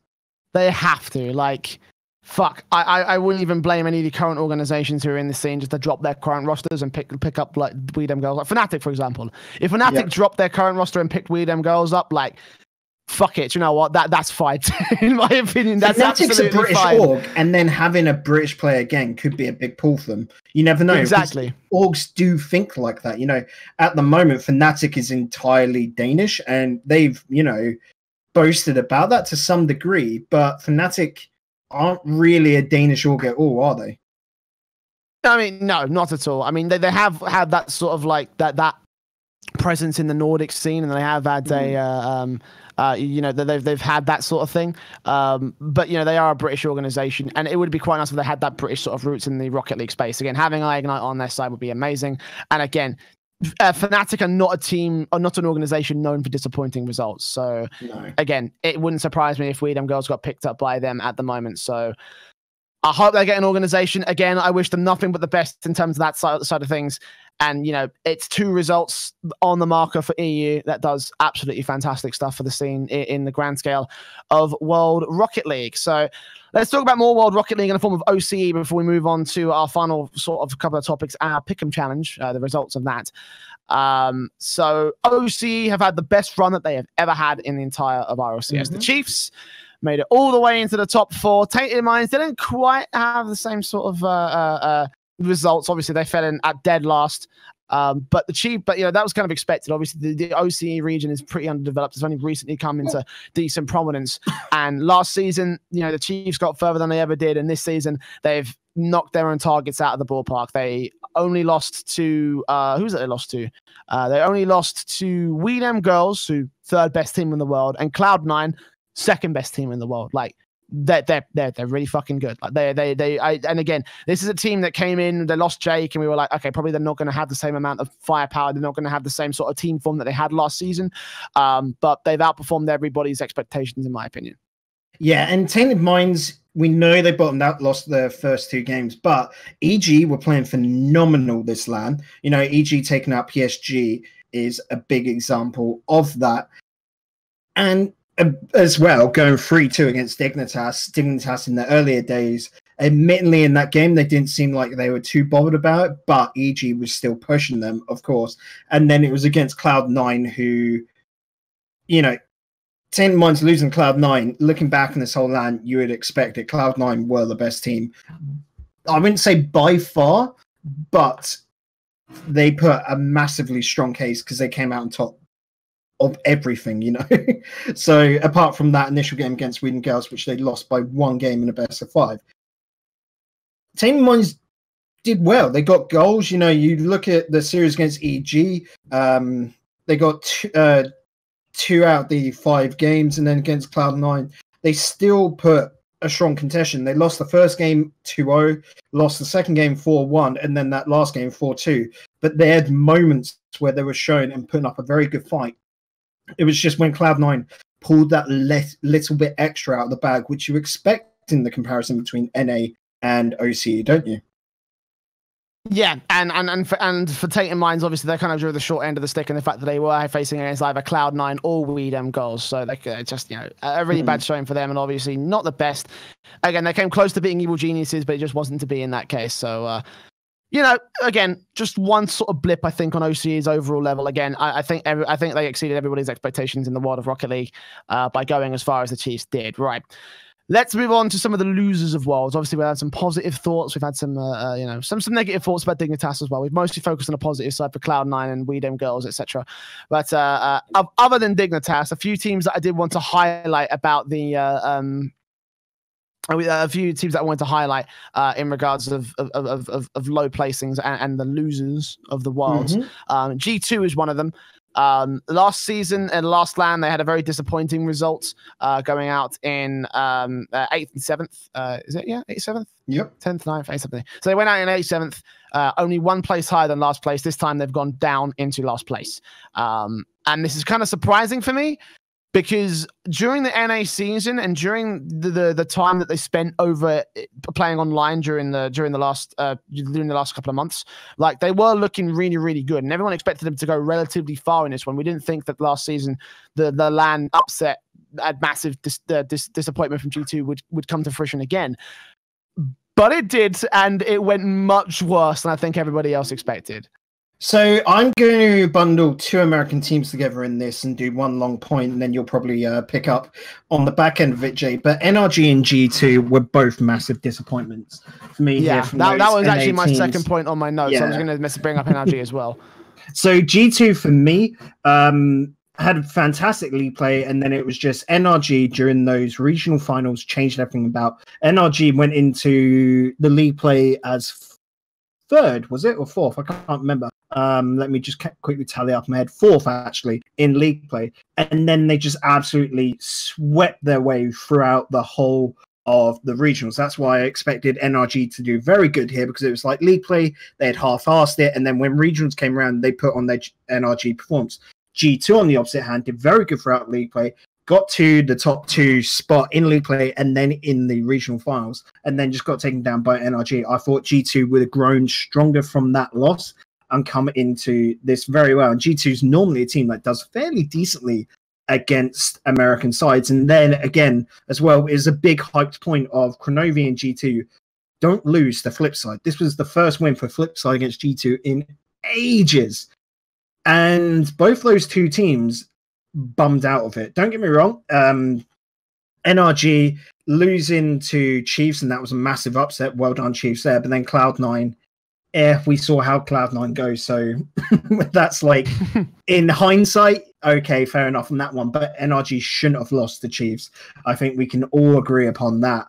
They have to. Like, fuck. I wouldn't even blame any of the current organizations who are in the scene just to drop their current rosters and pick up like Weedham Girls. Like Fnatic, for example. If Fnatic dropped their current roster and picked Weedham Girls up, like, fuck it, you know what? That's fine. In my opinion, that's Fnatic's absolutely a British fine. org, and then having a British player again could be a big pull for them. You never know. Exactly. Orgs do think like that. You know, at the moment, Fnatic is entirely Danish, and they've, you know, boasted about that to some degree, but Fnatic aren't really a Danish org at all, are they? I mean, no, not at all. I mean, they have had that sort of like that presence in the Nordic scene, and they have had you know, they've had that sort of thing. But, you know, they are a British organization, and it would be quite nice if they had that British sort of roots in the Rocket League space. Again, having Ignite on their side would be amazing. And again, Fnatic are not a team or not an organization known for disappointing results. So, again, it wouldn't surprise me if Weedham Girls got picked up by them at the moment. So, I hope they get an organization. Again, I wish them nothing but the best in terms of that side of things. And, you know, it's 2 results on the marker for EU. That does absolutely fantastic stuff for the scene in the grand scale of World Rocket League. So let's talk about more World Rocket League in the form of OCE before we move on to our final sort of couple of topics, our Pick'em Challenge, the results of that. So OCE have had the best run that they have ever had in the entire of RLCS. The Chiefs made it all the way into the top 4. Tainted Minds didn't quite have the same sort of results. Obviously, they fell in at dead last. But you know, that was kind of expected. Obviously, the OCE region is pretty underdeveloped. It's only recently come into decent prominence. And last season, you know, the Chiefs got further than they ever did. And this season, they've knocked their own targets out of the ballpark. They only lost to who's it they lost to? They only lost to Weedham Girls, who 3rd best team in the world, and Cloud9, 2nd best team in the world. Like, they're really fucking good. Like and again, this is a team that came in, they lost Jake, and we were like, okay, probably they're not going to have the same amount of firepower. They're not going to have the same sort of team form that they had last season. But they've outperformed everybody's expectations, in my opinion. Yeah, and Tainted Minds, we know they bottomed out, lost their first 2 games, but EG were playing phenomenal this LAN. You know, EG taking out PSG is a big example of that. And as well, going 3-2 against Dignitas in the earlier days. Admittedly, in that game, they didn't seem like they were too bothered about it, but EG was still pushing them, of course. And then it was against Cloud9, who, you know, Tainted Minds losing Cloud9. Looking back in this whole LAN, you would expect it. Cloud9 were the best team. I wouldn't say by far, but they put a massively strong case because they came out on top of everything, you know. So apart from that initial game against Weedham Girls, which they lost by 1 game in a best of 5, Tainted Minds did well. They got goals. You know, you look at the series against EG, they got 2 out of the 5 games, and then against Cloud9, they still put a strong contention. They lost the first game 2-0, lost the second game 4-1, and then that last game 4-2. But they had moments where they were showing and putting up a very good fight. It was just when Cloud9 pulled that little bit extra out of the bag, which you expect in the comparison between NA and OCE, don't you? Yeah, and for Tainted Minds, obviously they kind of drew the short end of the stick in the fact that they were facing against either Cloud9 or Weedham Girls, so they just, you know, a really bad showing for them, and obviously not the best. Again, they came close to beating Evil Geniuses, but it just wasn't to be in that case. So, you know, again, just one sort of blip, I think, on OCE's overall level. Again, I think they exceeded everybody's expectations in the world of Rocket League by going as far as the Chiefs did. Right. Let's move on to some of the losers of Worlds. Obviously, we had some positive thoughts. We've had some, you know, some negative thoughts about Dignitas as well. We've mostly focused on the positive side for Cloud9 and Weedham Girls, etc. But other than Dignitas, a few teams that I did want to highlight about the a few teams that I wanted to highlight in regards of low placings and the losers of the Worlds. G2 is one of them. Last season and last LAN, they had a very disappointing result, going out in 8th and 7th. Is it? Yeah, 8th, 7th? Yep. 10th, 9th, 8th, 7th. So they went out in 8th, 7th, only 1 place higher than last place. This time they've gone down into last place. And this is kind of surprising for me Because during the NA season and during the time that they spent over playing online during the last couple of months, like they were looking really, really good, and everyone expected them to go relatively far in this one. We didn't think that last season the LAN upset, a massive disappointment from G2 would come to fruition again. But it did, and it went much worse than I think everybody else expected. So I'm going to bundle 2 American teams together in this and do one long point, and then you'll probably pick up on the back end of it, Jay. But NRG and G2 were both massive disappointments for me. Yeah, that was NA actually my teams. second point on my notes. Yeah. So I was going to bring up NRG as well. So G2 for me had a fantastic league play, and then it was just NRG during those regional finals changed everything about. NRG went into the league play as 3rd, was it, or 4th? I can't remember. Let me just quickly tally up my head. 4th, actually, in league play. And then they just absolutely swept their way throughout the whole of the regionals. That's why I expected NRG to do very good here, because it was like league play, they had half-assed it, and then when regionals came around, they put on their NRG performance. G2, on the opposite hand, did very good throughout league play, got to the top 2 spot in league play and then in the regional finals, and then just got taken down by NRG. I thought G2 would have grown stronger from that loss and come into this very well. And G2 is normally a team that does fairly decently against American sides. And then again, as well, is a big hyped point of Cronovi and G2 don't lose the flip side. This was the first win for flip side against G2 in ages. And both those 2 teams bummed out of it. Don't get me wrong. NRG losing to Chiefs, and that was a massive upset. Well done, Chiefs there. But then Cloud9, we saw how Cloud9 goes. So that's like, in hindsight, okay, fair enough on that one. But NRG shouldn't have lost to Chiefs. I think we can all agree upon that.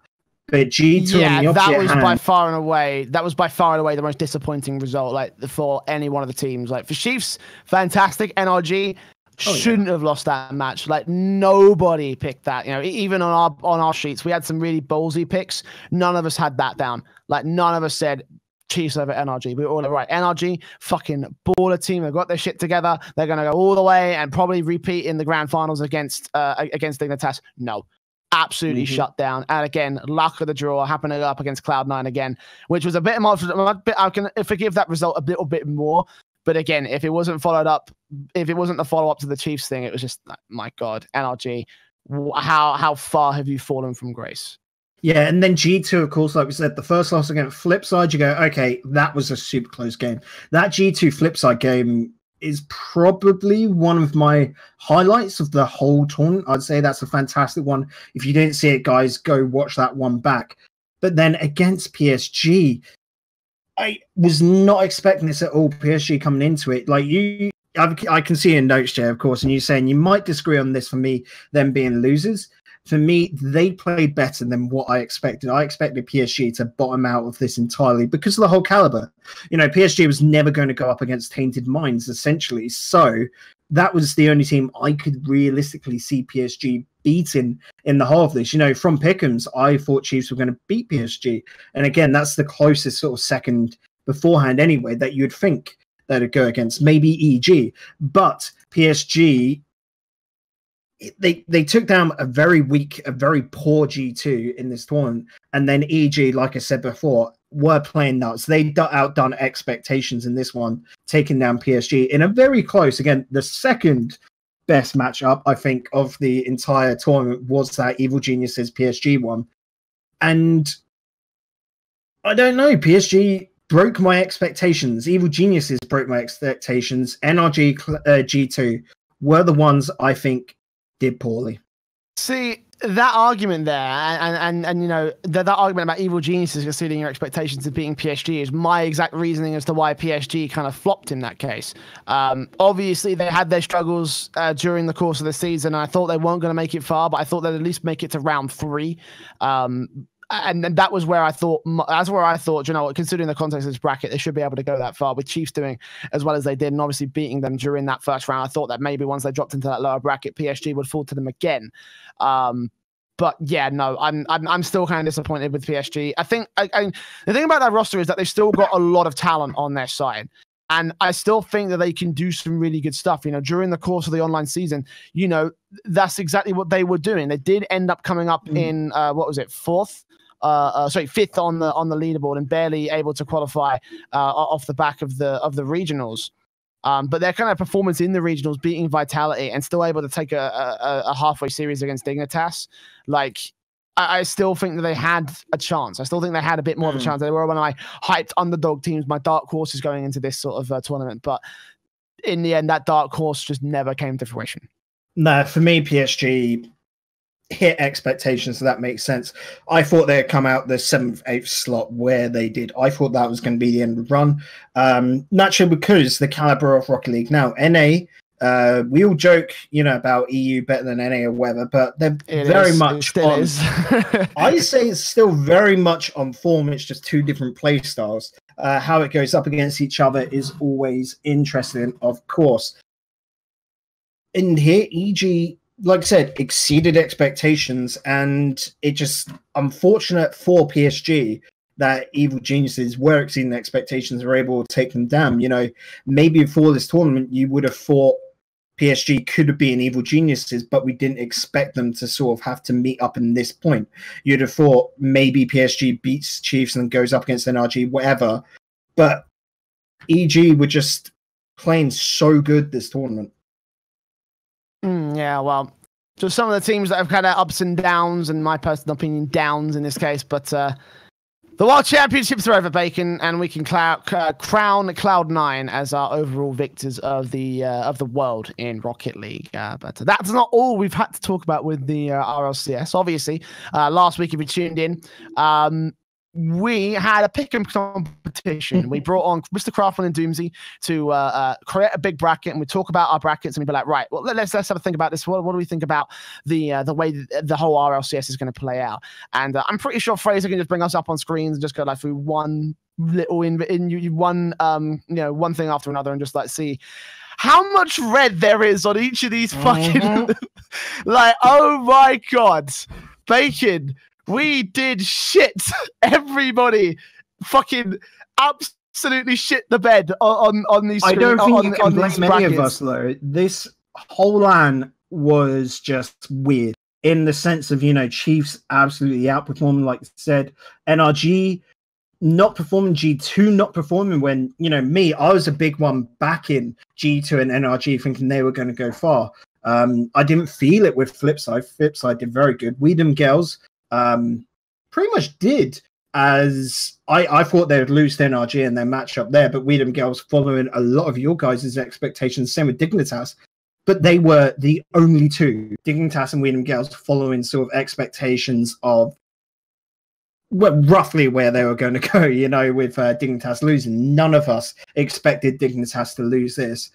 But G2, yeah, on the opposite that was hand, by far and away the most disappointing result, like for any one of the teams. Like for Chiefs, fantastic. NRG shouldn't have lost that match. Like nobody picked that. You know, even on our sheets, we had some really ballsy picks. None of us had that down. Like none of us said Chiefs over NRG. We were all right. NRG, fucking baller team. They've got their shit together. They're gonna go all the way and probably repeat in the grand finals against Dignitas. No. Absolutely shut down. And again, luck of the draw, happening up against Cloud9 again, which was a bit more. I can forgive that result a little bit more. But again, if it wasn't followed up, if it wasn't the follow up to the Chiefs thing, it was just, my God, NRG, how far have you fallen from grace? Yeah, and then G2, of course, like we said, the first loss against Flipside, you go, okay, that was a super close game. That G2 Flipside game is probably one of my highlights of the whole tournament. I'd say that's a fantastic one. If you didn't see it, guys, go watch that one back. But then against PSG, I was not expecting this at all. PSG coming into it, like I can see in notes, Jay, of course, and you saying you might disagree on this for me, them being losers. For me, they played better than what I expected. I expected PSG to bottom out of this entirely because of the whole caliber. You know, PSG was never going to go up against Tainted Minds, essentially. So that was the only team I could realistically see PSG beating in the whole of this. You know, from Pickham's, I thought Chiefs were going to beat PSG. And again, that's the closest sort of second beforehand anyway that you'd think that would go against, maybe EG. But PSG, they took down a very weak, a very poor G2 in this tournament. And then EG, like I said before, were playing nuts. They outdone expectations in this one, taking down PSG in a very close, again, the second best matchup, I think, of the entire tournament was that Evil Geniuses PSG one. And I don't know, PSG broke my expectations. Evil Geniuses broke my expectations. NRG, G2 were the ones I think did poorly. See, that argument there, and you know, that argument about Evil Geniuses exceeding your expectations of beating PSG is my exact reasoning as to why PSG kind of flopped in that case. Obviously, they had their struggles during the course of the season. And I thought they weren't going to make it far, but I thought they'd at least make it to round 3. And then that was where I thought, you know, considering the context of this bracket, they should be able to go that far with Chiefs doing as well as they did and obviously beating them during that first round. I thought that maybe once they dropped into that lower bracket, PSG would fall to them again. But yeah, no, I'm still kind of disappointed with PSG. I think the thing about that roster is that they've still got a lot of talent on their side. And I still think that they can do some really good stuff. You know, during the course of the online season, you know, that's exactly what they were doing. They did end up coming up in what was it, fifth on the leaderboard, and barely able to qualify off the back of the regionals. But their kind of performance in the regionals, beating Vitality and still able to take a halfway series against Dignitas, like, I still think that they had a chance. I still think they had a bit more of a chance. They were one of my hyped underdog teams, my dark horses going into this sort of tournament. But in the end, that dark horse just never came to fruition. No, for me, PSG hit expectations, so that makes sense. I thought they'd come out the 7th, 8th slot where they did. I thought that was going to be the end of the run. Naturally, because the caliber of Rocket League. Now, NA, we all joke, you know, about EU better than NA or whatever, but they're very much on. I say it's still very much on form. It's just two different play styles. How it goes up against each other is always interesting, of course. In here, EG, like I said, exceeded expectations, and it just unfortunate for PSG that Evil Geniuses were exceeding expectations, were able to take them down. You know, maybe before this tournament, you would have thought PSG could have been Evil Geniuses, but we didn't expect them to sort of have to meet up in this point. You'd have thought maybe PSG beats Chiefs and goes up against NRG, whatever. But EG were just playing so good this tournament. Yeah, well, just some of the teams that have had ups and downs, and my personal opinion, downs in this case. But the World Championships are over, Bacon, and we can crown Cloud9 as our overall victors of the world in Rocket League. But that's not all we've had to talk about with the RLCS. Obviously, last week if you tuned in, we had a pick 'em competition. We brought on Mr. Craftman and Doomsy to create a big bracket, and we talk about our brackets, and we'd be like, right, well, let's have a think about this. What do we think about the way the whole RLCS is going to play out? And I'm pretty sure Fraser can just bring us up on screens and just go like through one little one thing after another, and just like see how much red there is on each of these fucking like, oh my god, Bacon. We did shit. Everybody fucking absolutely shit the bed on these. I don't think you can blame any of us though. This whole LAN was just weird in the sense of, you know, Chiefs absolutely outperforming, like I said, NRG not performing, G2 not performing. When, you know, I was a big one back in G2 and NRG thinking they were going to go far. I didn't feel it with Flipside. Flipside did very good. Weedham Girls pretty much did as I thought they would lose to NRG in their matchup there, but Weedham Girls following a lot of your guys' expectations, same with Dignitas, but they were the only two, Dignitas and Weedham Girls, following sort of expectations of roughly where they were going to go, you know, with Dignitas losing. None of us expected Dignitas to lose this,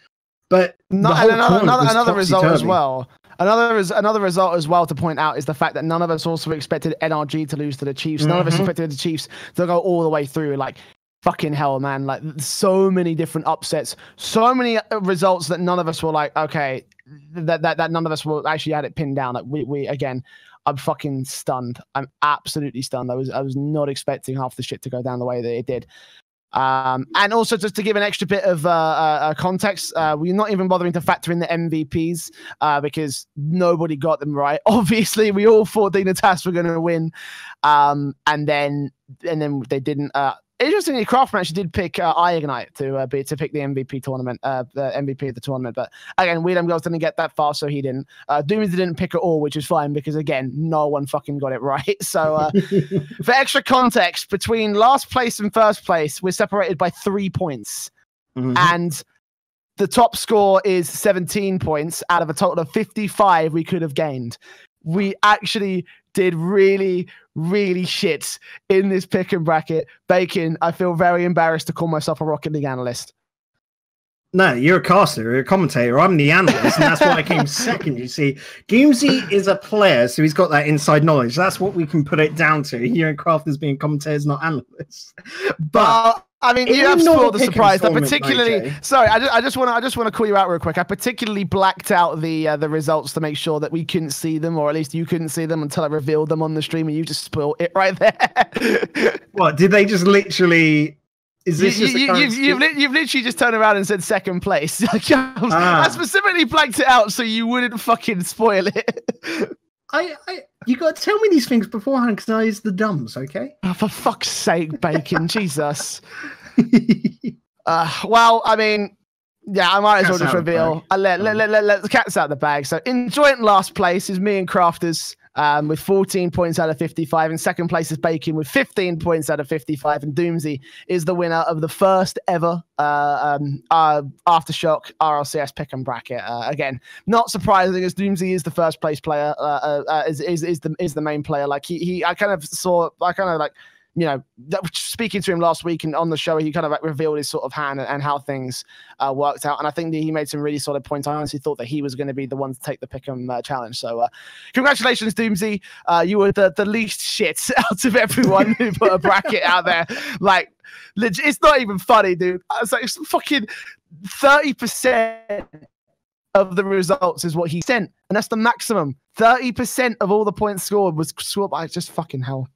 but another result as well. Another result as well to point out is the fact that none of us also expected NRG to lose to the Chiefs. None of us expected the Chiefs to go all the way through. Like, fucking hell, man. Like, so many different upsets, so many results that none of us were like, okay, that none of us will actually had it pinned down. Like, we again, I'm fucking stunned. I'm absolutely stunned. I was not expecting half the shit to go down the way that it did. And also, just to give an extra bit of context, we're not even bothering to factor in the MVPs because nobody got them right. Obviously, we all thought Dignitas were going to win, and then they didn't. Interestingly, Craftman actually did pick iGnite to pick the MVP tournament, the MVP of the tournament. But again, Weedham Girls didn't get that far, so he didn't. Doomsday didn't pick it all, which is fine because again, no one fucking got it right. So for extra context, between last place and first place, we're separated by 3 points, and the top score is 17 points out of a total of 55 we could have gained. We actually did really, really shit in this pick and bracket. Bacon, I feel very embarrassed to call myself a Rocket League analyst. No, you're a caster, you're a commentator. I'm the analyst, and that's why I came second, you see. Doomsy is a player, so he's got that inside knowledge. That's what we can put it down to. You and Crafters being commentators, not analysts. But I mean, you have spoiled the surprise. I particularly, sorry, I just want to call you out real quick. I particularly blacked out the results to make sure that we couldn't see them, or at least you couldn't see them until I revealed them on the stream, and you just spoiled it right there. What, did they just literally Is this you've literally just turned around and said second place. I specifically blanked it out so you wouldn't fucking spoil it. You got to tell me these things beforehand because I use the dumbs, okay? Oh, for fuck's sake, Bacon, Jesus. Well, I mean, yeah, I might as well just reveal. Let the cat's out of the bag. So in joint last place is me and Crafters with 14 points out of 55. In second place is Bacon with 15 points out of 55. And Doomsy is the winner of the first ever AfterShock RLCS pick and bracket. Again, not surprising as Doomsy is the first place player, is the main player. Like I kind of like, you know, speaking to him last week and on the show, he kind of like revealed his sort of hand and how things worked out. And I think that he made some really solid points. I honestly thought that he was going to be the one to take the pick'em challenge. So congratulations, Doomsy. You were the least shit out of everyone who put a bracket out there. Like, legit, it's not even funny, dude. It's like, it's fucking 30% of the results is what he sent. And that's the maximum. 30% of all the points scored was scored by just fucking hell.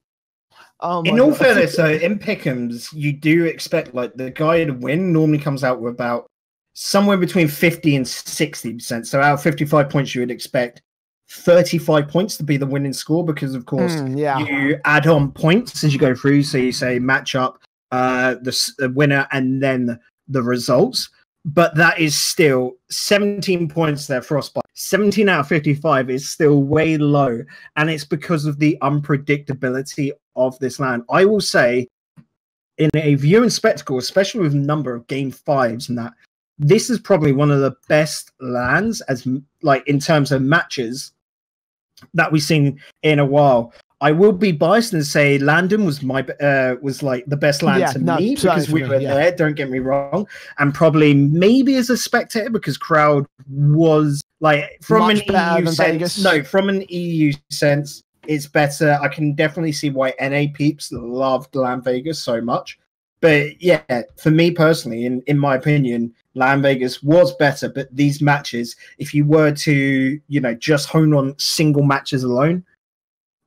Oh in all fairness, so in pick'ems, you do expect like the guy to win normally comes out with about somewhere between 50 and 60%. So out of 55 points, you would expect 35 points to be the winning score because, of course, you add on points as you go through. So you say match up the winner and then the results. But that is still 17 points there, Frostbite. 17 out of 55 is still way low. And it's because of the unpredictability of this LAN. I will say, in a viewing spectacle, especially with a number of game 5s and that, this is probably one of the best LANs as like in terms of matches that we've seen in a while. I will be biased and say London was was like the best LAN to me because we were there. Don't get me wrong, and probably maybe as a spectator because crowd was like from an EU sense. No, from an EU sense, it's better. I can definitely see why NA peeps loved LANVegas so much. But yeah, for me personally, in my opinion, LANVegas was better. But these matches, if you were to just hone on single matches alone,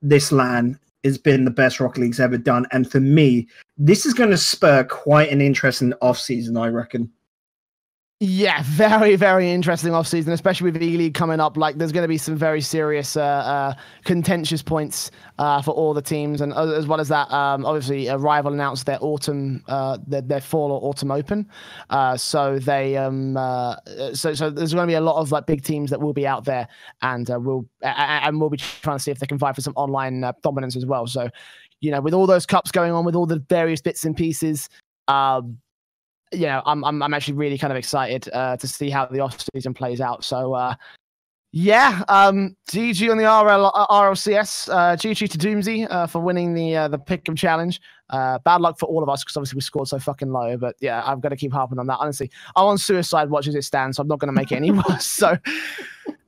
this LAN has been the best Rocket League's ever done. And for me, this is going to spur quite an interesting off-season, I reckon. Yeah, very, very interesting off-season, especially with Eleague coming up. Like, there's going to be some very serious contentious points for all the teams. And as well as that, obviously, Rival announced their autumn, their fall or autumn open. So they, so there's going to be a lot of like big teams that will be out there, and we'll be trying to see if they can vie for some online dominance as well. So, with all those cups going on, with all the various bits and pieces, I'm actually really kind of excited to see how the off season plays out. So GG on the RLCS. GG to Doomsy for winning the Pick'em challenge. Bad luck for all of us because obviously we scored so fucking low. But yeah, I've got to keep harping on that. Honestly, I'm on suicide watch as it stands, so I'm not going to make it any worse. So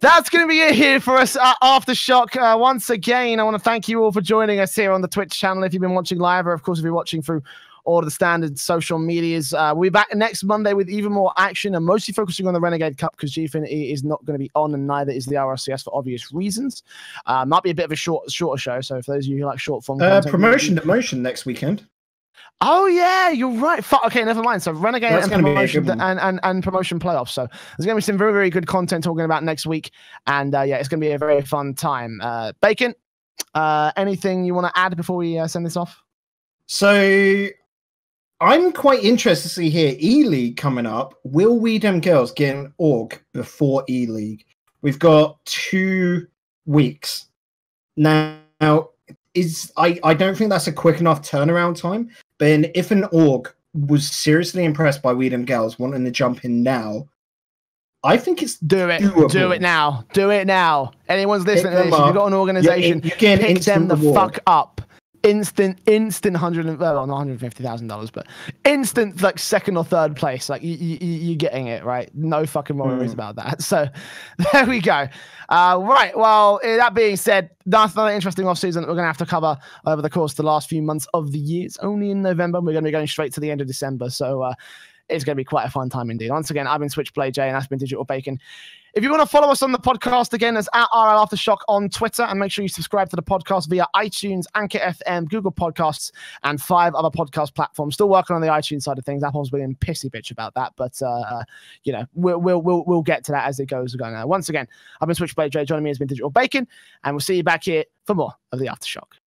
that's going to be it here for us at AfterShock. Once again, I want to thank you all for joining us here on the Twitch channel. If you've been watching live, or of course if you're watching through all of the standard social medias. We'll be back next Monday with even more action and mostly focusing on the Renegade Cup because Gfinity is not going to be on, and neither is the RLCS for obvious reasons. Might be a bit of a shorter show, so for those of you who like short form content, promotion to motion next weekend. Oh yeah, you're right. Okay, never mind. So Renegade and promotion and promotion playoffs. So there's going to be some very, very good content talking about next week, and yeah, it's going to be a very fun time. Bacon, anything you want to add before we send this off? So I'm quite interested to see here Eleague coming up. Will we them girls get an org before Eleague? We've got 2 weeks now. I don't think that's a quick enough turnaround time. But if an org was seriously impressed by We Them Girls wanting to jump in now, I think it's doable. Do it now. Do it now. Anyone's listening to this, if you've got an organization, pick them the fuck up. Instant $150,000, but instant like second or third place. Like you're getting it right. No fucking worries about that. So there we go. Right. Well, that being said, that's another interesting off season that we're gonna have to cover over the course of the last few months of the year. It's only in November. We're gonna be going straight to the end of December. So it's going to be quite a fun time indeed. Once again, I've been Switchblade Jay, and that's been Digital Bacon. If you want to follow us on the podcast, again, it's at RLAfterShock on Twitter, and make sure you subscribe to the podcast via iTunes, Anchor FM, Google Podcasts, and 5 other podcast platforms. Still working on the iTunes side of things. Apple's being pissy bitch about that, but you know, we'll get to that as it goes. Once again, I've been Switchblade Jay. Joining me has been Digital Bacon, and we'll see you back here for more of the Aftershock.